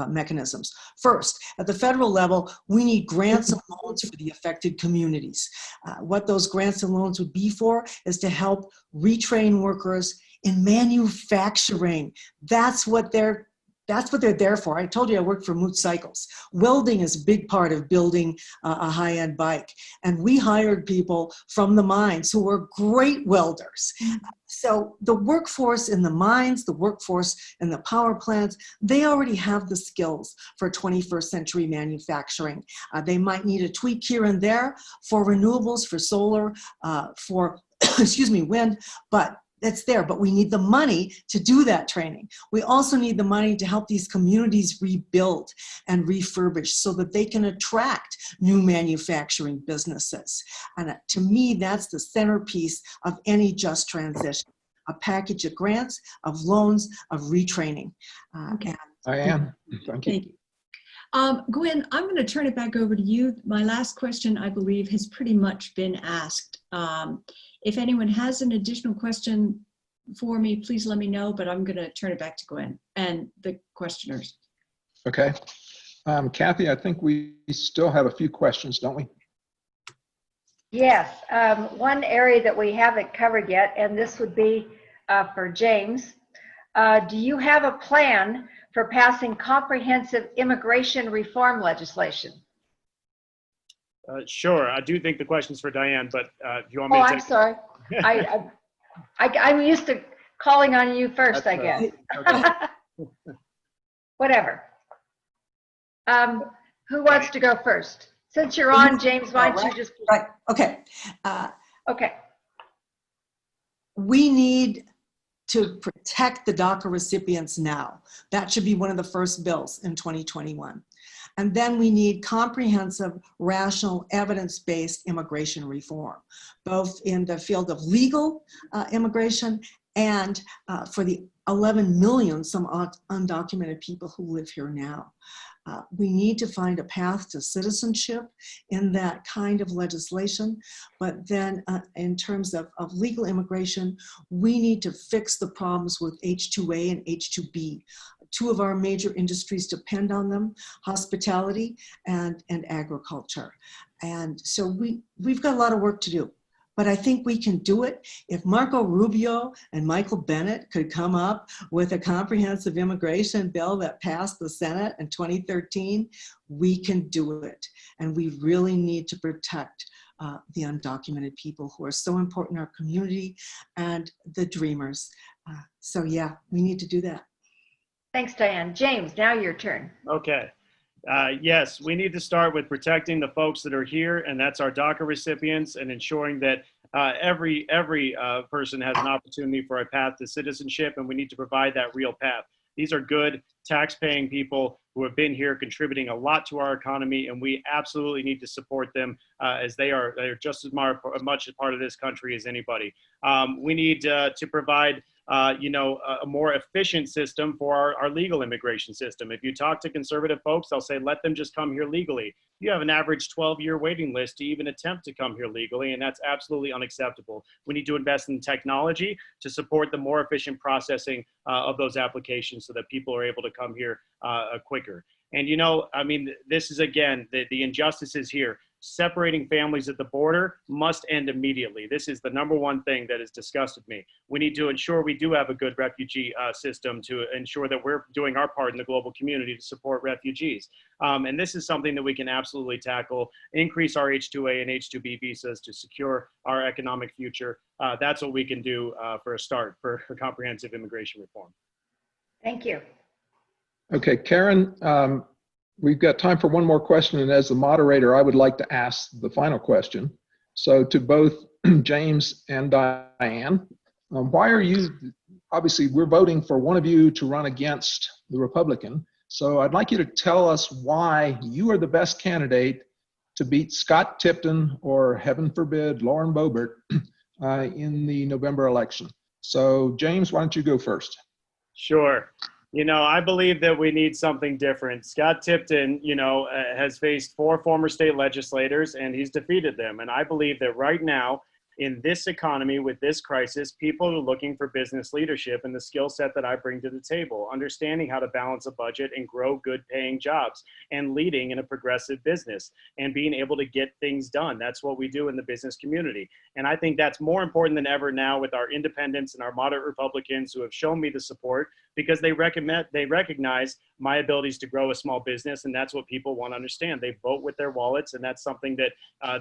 mechanisms. First, at the federal level, we need grants and loans for the affected communities. What those grants and loans would be for is to help retrain workers in manufacturing. That's what they're there for. I told you I worked for Mitsch Cycles. Welding is a big part of building a high-end bike. And we hired people from the mines who were great welders. So the workforce in the mines, the workforce in the power plants, they already have the skills for 21st century manufacturing. They might need a tweak here and there for renewables, for solar, for, wind, but that's there, but we need the money to do that training. We also need the money to help these communities rebuild and refurbish so that they can attract new manufacturing businesses. And to me, that's the centerpiece of any just transition, a package of grants, of loans, of retraining. Okay. Diane, thank you. Thank you. Gwen, I'm going to turn it back over to you. My last question, I believe, has pretty much been asked. If anyone has an additional question for me, please let me know, but I'm going to turn it back to Gwen and the questioners. Okay. Kathy, I think we still have a few questions, don't we? Yes, one area that we haven't covered yet, and this would be for James. Do you have a plan for passing comprehensive immigration reform legislation? Sure, I do think the question's for Diane, but if you want me to I'm sorry. I'm used to calling on you first, I guess. Okay. Whatever. Who wants to go first? Since you're on, James, why don't you just... Right, okay. Okay. We need to protect the DACA recipients now. That should be one of the first bills in 2021. And then we need comprehensive, rational, evidence-based immigration reform, both in the field of legal immigration and for the 11 million some undocumented people who live here now. We need to find a path to citizenship in that kind of legislation. But then in terms of legal immigration, we need to fix the problems with H-2A and H-2B. Two of our major industries depend on them, hospitality and agriculture. And so we've got a lot of work to do. But I think we can do it. If Marco Rubio and Michael Bennet could come up with a comprehensive immigration bill that passed the Senate in 2013, we can do it. And we really need to protect the undocumented people who are so important in our community and the dreamers. So yeah, we need to do that. Thanks, Diane. James, now your turn. Okay. Yes, we need to start with protecting the folks that are here, and that's our DACA recipients, and ensuring that every person has an opportunity for a path to citizenship, and we need to provide that real path. These are good tax-paying people who have been here contributing a lot to our economy, and we absolutely need to support them as they're just as much a part of this country as anybody. We need to provide a more efficient system for our legal immigration system. If you talk to conservative folks, they'll say, let them just come here legally. You have an average 12-year waiting list to even attempt to come here legally, and that's absolutely unacceptable. We need to invest in technology to support the more efficient processing of those applications so that people are able to come here quicker. And this is, again, the injustices here. Separating families at the border must end immediately. This is the #1 thing that has disgusted me. We need to ensure we do have a good refugee system to ensure that we're doing our part in the global community to support refugees. And this is something that we can absolutely tackle, increase our H-2A and H-2B visas to secure our economic future. That's what we can do for a start for comprehensive immigration reform. Thank you. Okay, Karen, we've got time for one more question, and as the moderator, I would like to ask the final question. So to both James and Diane, why are you, obviously we're voting for one of you to run against the Republican, so I'd like you to tell us why you are the best candidate to beat Scott Tipton or, heaven forbid, Lauren Boebert in the November election. So James, why don't you go first? Sure. I believe that we need something different. Scott Tipton, has faced 4 former state legislators and he's defeated them. And I believe that right now, in this economy with this crisis, people are looking for business leadership and the skill set that I bring to the table, understanding how to balance a budget and grow good paying jobs and leading in a progressive business and being able to get things done. That's what we do in the business community. And I think that's more important than ever now with our independents and our moderate Republicans who have shown me the support because they recognize my abilities to grow a small business, and that's what people want to understand. They vote with their wallets, and that's something that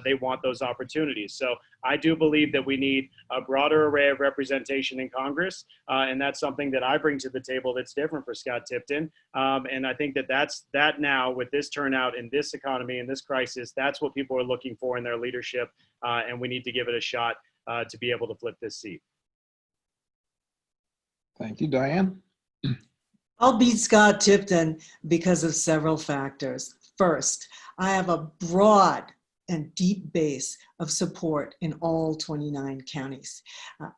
they want those opportunities. So I do believe that we need a broader array of representation in Congress, and that's something that I bring to the table that's different for Scott Tipton. And I think that now with this turnout in this economy, in this crisis, that's what people are looking for in their leadership, and we need to give it a shot to be able to flip this seat. Thank you, Diane. I'll beat Scott Tipton because of several factors. First, I have a broad and deep base of support in all 29 counties.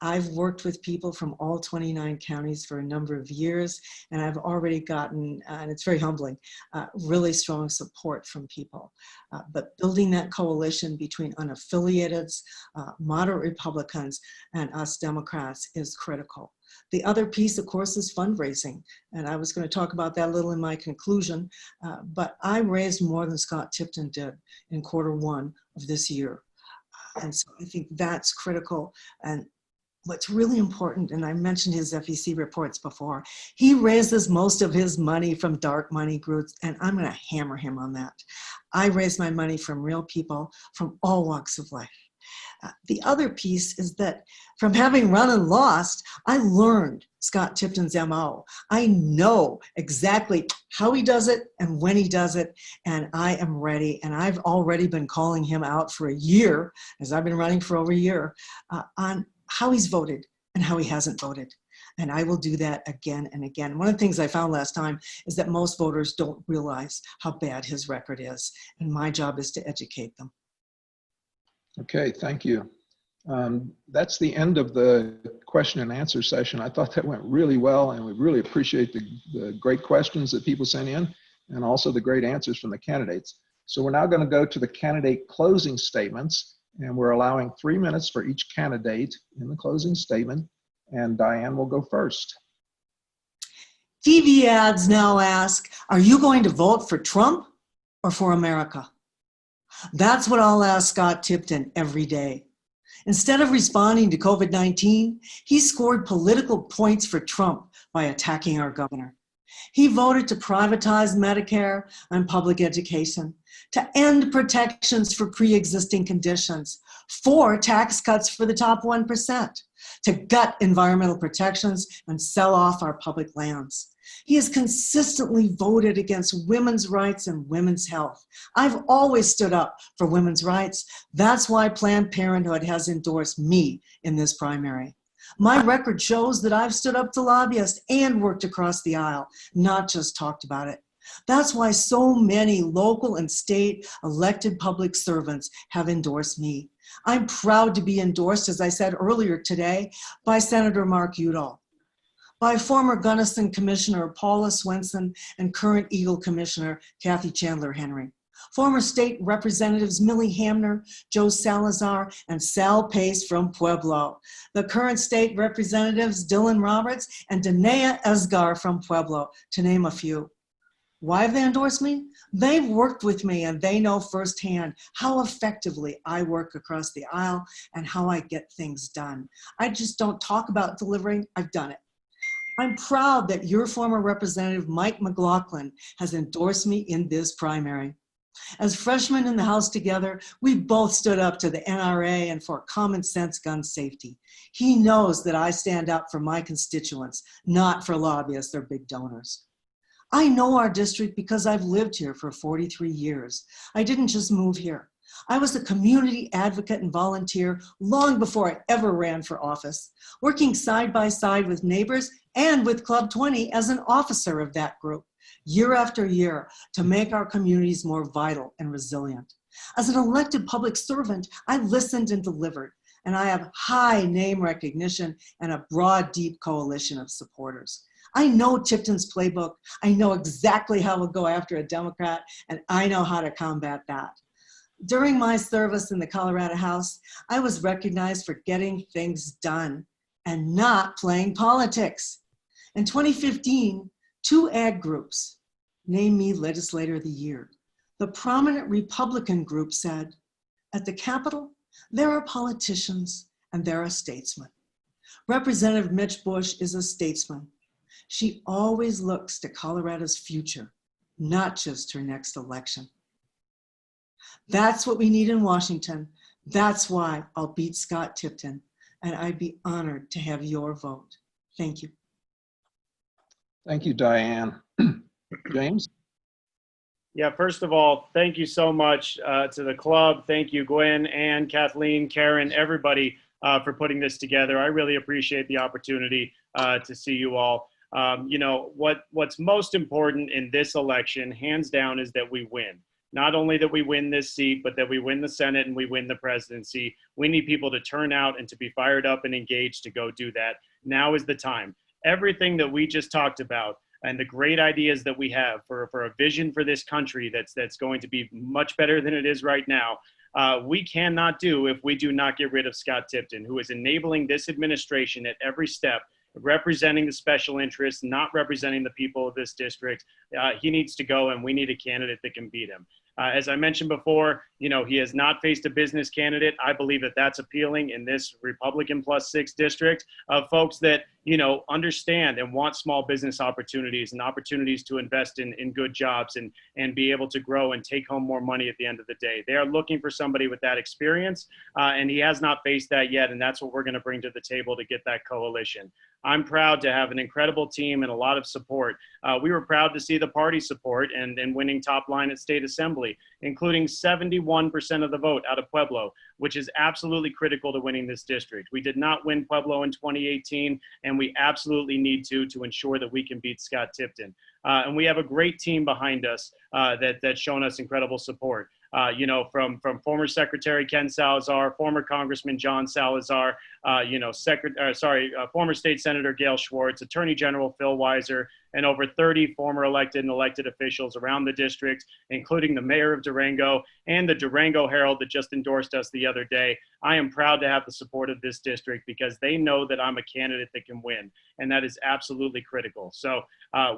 I've worked with people from all 29 counties for a number of years, and I've already gotten, and it's very humbling, really strong support from people. But building that coalition between unaffiliateds, moderate Republicans, and us Democrats is critical. The other piece, of course, is fundraising. And I was going to talk about that a little in my conclusion, but I raised more than Scott Tipton did in Q1 of this year. And so I think that's critical. And what's really important, and I mentioned his FEC reports before, he raises most of his money from dark money groups, and I'm going to hammer him on that. I raise my money from real people from all walks of life. The other piece is that from having run and lost, I learned Scott Tipton's MO. I know exactly how he does it and when he does it, and I am ready. And I've already been calling him out for a year, as I've been running for over a year, on how he's voted and how he hasn't voted. And I will do that again and again. One of the things I found last time is that most voters don't realize how bad his record is. And my job is to educate them. Okay, thank you. That's the end of the question and answer session. I thought that went really well, and we really appreciate the great questions that people sent in and also the great answers from the candidates. So we're now going to go to the candidate closing statements, and we're allowing 3 minutes for each candidate in the closing statement, and Diane will go first. TV ads now ask, are you going to vote for Trump or for America? That's what I'll ask Scott Tipton every day. Instead of responding to COVID-19, he scored political points for Trump by attacking our governor. He voted to privatize Medicare and public education, to end protections for pre-existing conditions, for tax cuts for the top 1%, to gut environmental protections and sell off our public lands. He has consistently voted against women's rights and women's health. I've always stood up for women's rights. That's why Planned Parenthood has endorsed me in this primary. My record shows that I've stood up to lobbyists and worked across the aisle, not just talked about it. That's why so many local and state elected public servants have endorsed me. I'm proud to be endorsed, as I said earlier today, by Senator Mark Udall, by former Gunnison Commissioner Paula Swenson and current Eagle Commissioner Kathy Chandler Henry, former state representatives Millie Hamner, Joe Salazar, and Sal Pace from Pueblo, the current state representatives Dylan Roberts and Danea Esgar from Pueblo, to name a few. Why have they endorsed me? They've worked with me and they know firsthand how effectively I work across the aisle and how I get things done. I just don't talk about delivering, I've done it. I'm proud that your former Representative Mike McLaughlin has endorsed me in this primary. As freshmen in the House together, we both stood up to the NRA and for common sense gun safety. He knows that I stand up for my constituents, not for lobbyists or big donors. I know our district because I've lived here for 43 years. I didn't just move here. I was a community advocate and volunteer long before I ever ran for office, working side by side with neighbors and with Club 20 as an officer of that group, year after year, to make our communities more vital and resilient. As an elected public servant, I listened and delivered, and I have high name recognition and a broad, deep coalition of supporters. I know Tipton's playbook. I know exactly how we'll go after a Democrat, and I know how to combat that. During my service in the Colorado House, I was recognized for getting things done and not playing politics. In 2015, 2 ag groups named me Legislator of the Year. The prominent Republican group said, at the Capitol, there are politicians and there are statesmen. Representative Mitch Bush is a statesman. She always looks to Colorado's future, not just her next election. That's what we need in Washington. That's why I'll beat Scott Tipton, and I'd be honored to have your vote. Thank you. Thank you, Diane. James? Yeah, first of all, thank you so much to the club. Thank you, Gwen, Ann, Kathleen, Karen, everybody for putting this together. I really appreciate the opportunity to see you all. You know, what's most important in this election, hands down, is that we win. Not only that we win this seat, but that we win the Senate and we win the presidency. We need people to turn out and to be fired up and engaged to go do that. Now is the time. Everything that we just talked about and the great ideas that we have for a vision for this country that's going to be much better than it is right now, we cannot do if we do not get rid of Scott Tipton, who is enabling this administration at every step, representing the special interests, not representing the people of this district. He needs to go, and we need a candidate that can beat him. As I mentioned before, you know, he has not faced a business candidate. I believe that that's appealing in this Republican +6 district of folks that, you know, understand and want small business opportunities and opportunities to invest in good jobs and be able to grow and take home more money at the end of the day. They are looking for somebody with that experience, and he has not faced that yet, and that's what we're going to bring to the table to get that coalition. I'm proud to have an incredible team and a lot of support. We were proud to see the party support and winning top line at state assembly, including 71% of the vote out of Pueblo. which is absolutely critical to winning this district. We did not win Pueblo in 2018, and we absolutely need to ensure that we can beat Scott Tipton. And we have a great team behind us that's shown us incredible support. You know, from former Secretary Ken Salazar, former Congressman John Salazar, former State Senator Gail Schwartz, Attorney General Phil Weiser, and over 30 former elected and elected officials around the district, including the mayor of Durango and the Durango Herald that just endorsed us the other day. I am proud to have the support of this district because they know that I'm a candidate that can win, and that is absolutely critical. So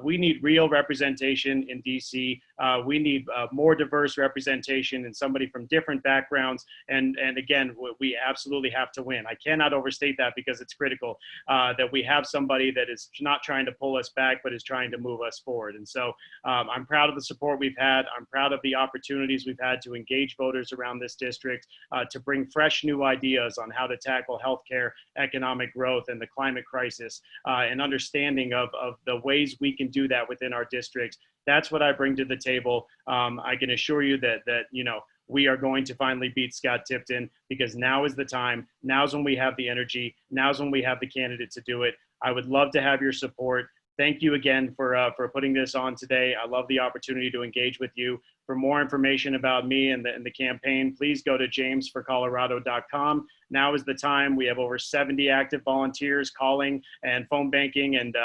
we need real representation in DC. We need more diverse representation and somebody from different backgrounds. And again, we absolutely have to win. I cannot overstate that because it's critical that we have somebody that is not trying to pull us back, but is trying to move us forward. And so I'm proud of the support we've had. I'm proud of the opportunities we've had to engage voters around this district, to bring fresh new ideas on how to tackle healthcare, economic growth, and the climate crisis, and understanding of the ways we can do that within our district. That's what I bring to the table. I can assure you that you know, we are going to finally beat Scott Tipton, because now is the time. Now's when we have the energy. Now's when we have the candidate to do it. I would love to have your support. Thank you again for putting this on today. I love the opportunity to engage with you. For more information about me and the campaign, please go to jamesforcolorado.com. Now is the time. We have over 70 active volunteers calling and phone banking and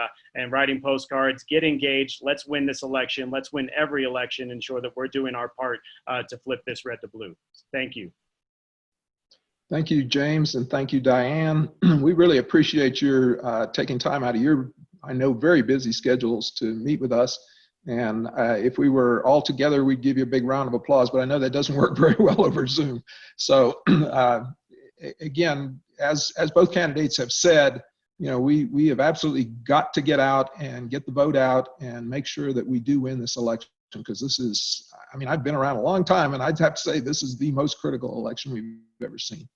writing postcards. Get engaged. Let's win this election. Let's win every election. Ensure that we're doing our part to flip this red to blue. Thank you. Thank you, James, and thank you, Diane. We really appreciate your taking time out of your, I know, very busy schedules to meet with us. And if we were all together, we'd give you a big round of applause, but I know that doesn't work very well over Zoom. So again, as both candidates have said, you know, we have absolutely got to get out and get the vote out and make sure that we do win this election, because this is, I mean, I've been around a long time, and I'd have to say this is the most critical election we've ever seen.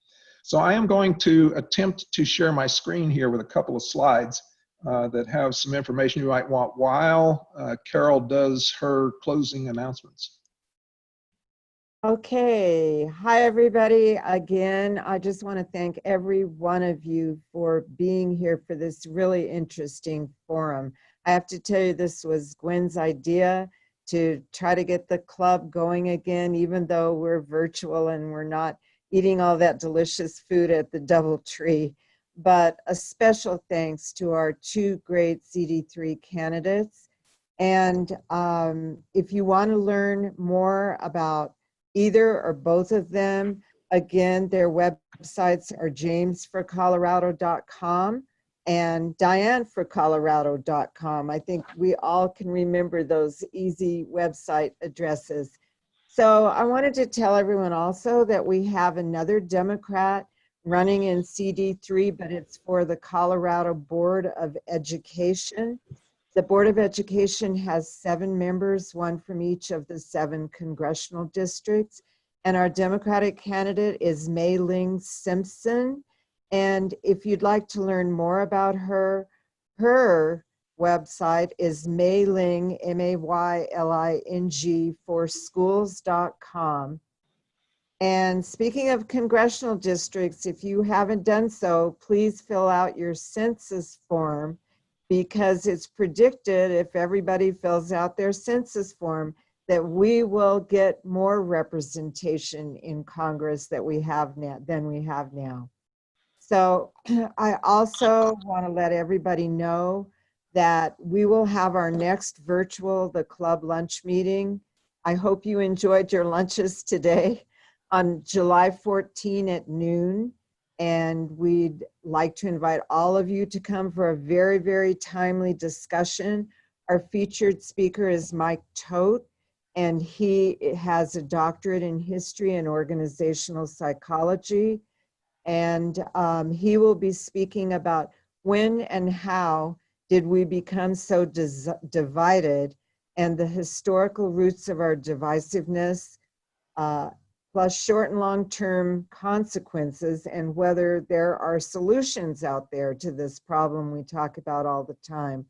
So I am going to attempt to share my screen here with a couple of slides that have some information you might want while Carol does her closing announcements. Okay, hi everybody. Again, I just want to thank every one of you for being here for this really interesting forum. I have to tell you, this was Gwen's idea to try to get the club going again, even though we're virtual and we're not eating all that delicious food at the DoubleTree. But a special thanks to our two great CD3 candidates. And if you want to learn more about either or both of them, again, their websites are jamesforcolorado.com and dianeforcolorado.com. I think we all can remember those easy website addresses. So I wanted to tell everyone also that we have another Democrat running in CD3, but it's for the Colorado Board of Education. The Board of Education has 7 members, 1 from each of the 7 congressional districts. And our Democratic candidate is Mei Ling Simpson. And if you'd like to learn more about her, her website is Mayling, M-A-Y-L-I-N-G, for schools.com. And speaking of congressional districts, if you haven't done so, please fill out your census form, because it's predicted, if everybody fills out their census form, that we will get more representation in Congress than we have now. So I also want to let everybody know that we will have our next virtual, the club lunch meeting. I hope you enjoyed your lunches today, on July 14 at noon. And we'd like to invite all of you to come for a very, very timely discussion. Our featured speaker is Mike Todt, and he has a doctorate in history and organizational psychology. And he will be speaking about when and how did we become so divided, and the historical roots of our divisiveness, plus short and long-term consequences, and whether there are solutions out there to this problem we talk about all the time.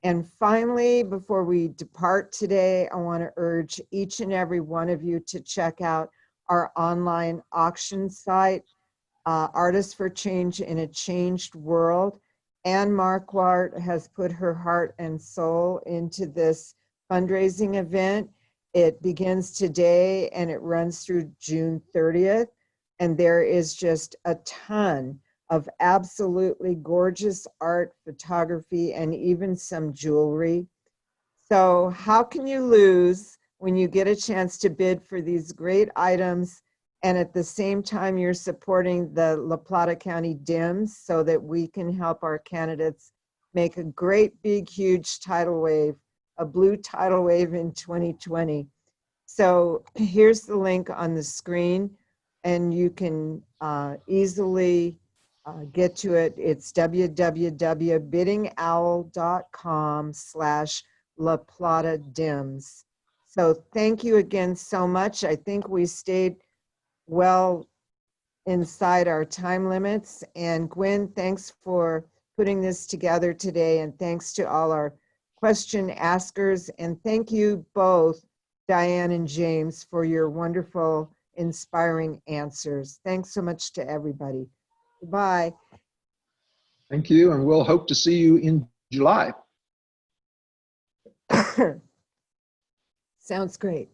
And finally, before we depart today, I want to urge each and every one of you to check out our online auction site, Artists for Change in a Changed World. Anne Marquardt has put her heart and soul into this fundraising event. It begins today and it runs through June 30th. And there is just a ton of absolutely gorgeous art, photography, and even some jewelry. So how can you lose when you get a chance to bid for these great items and at the same time you're supporting the La Plata County Dems so that we can help our candidates make a great, big, huge tidal wave, a blue tidal wave in 2020. So here's the link on the screen and you can easily get to it. It's www.biddingowl.com/La Plata Dems. So thank you again so much. I think we stayed well inside our time limits. And Gwen, thanks for putting this together today. And thanks to all our question askers. And thank you both, Diane and James, for your wonderful, inspiring answers. Thanks so much to everybody. Goodbye. Thank you, and we'll hope to see you in July. Sounds great.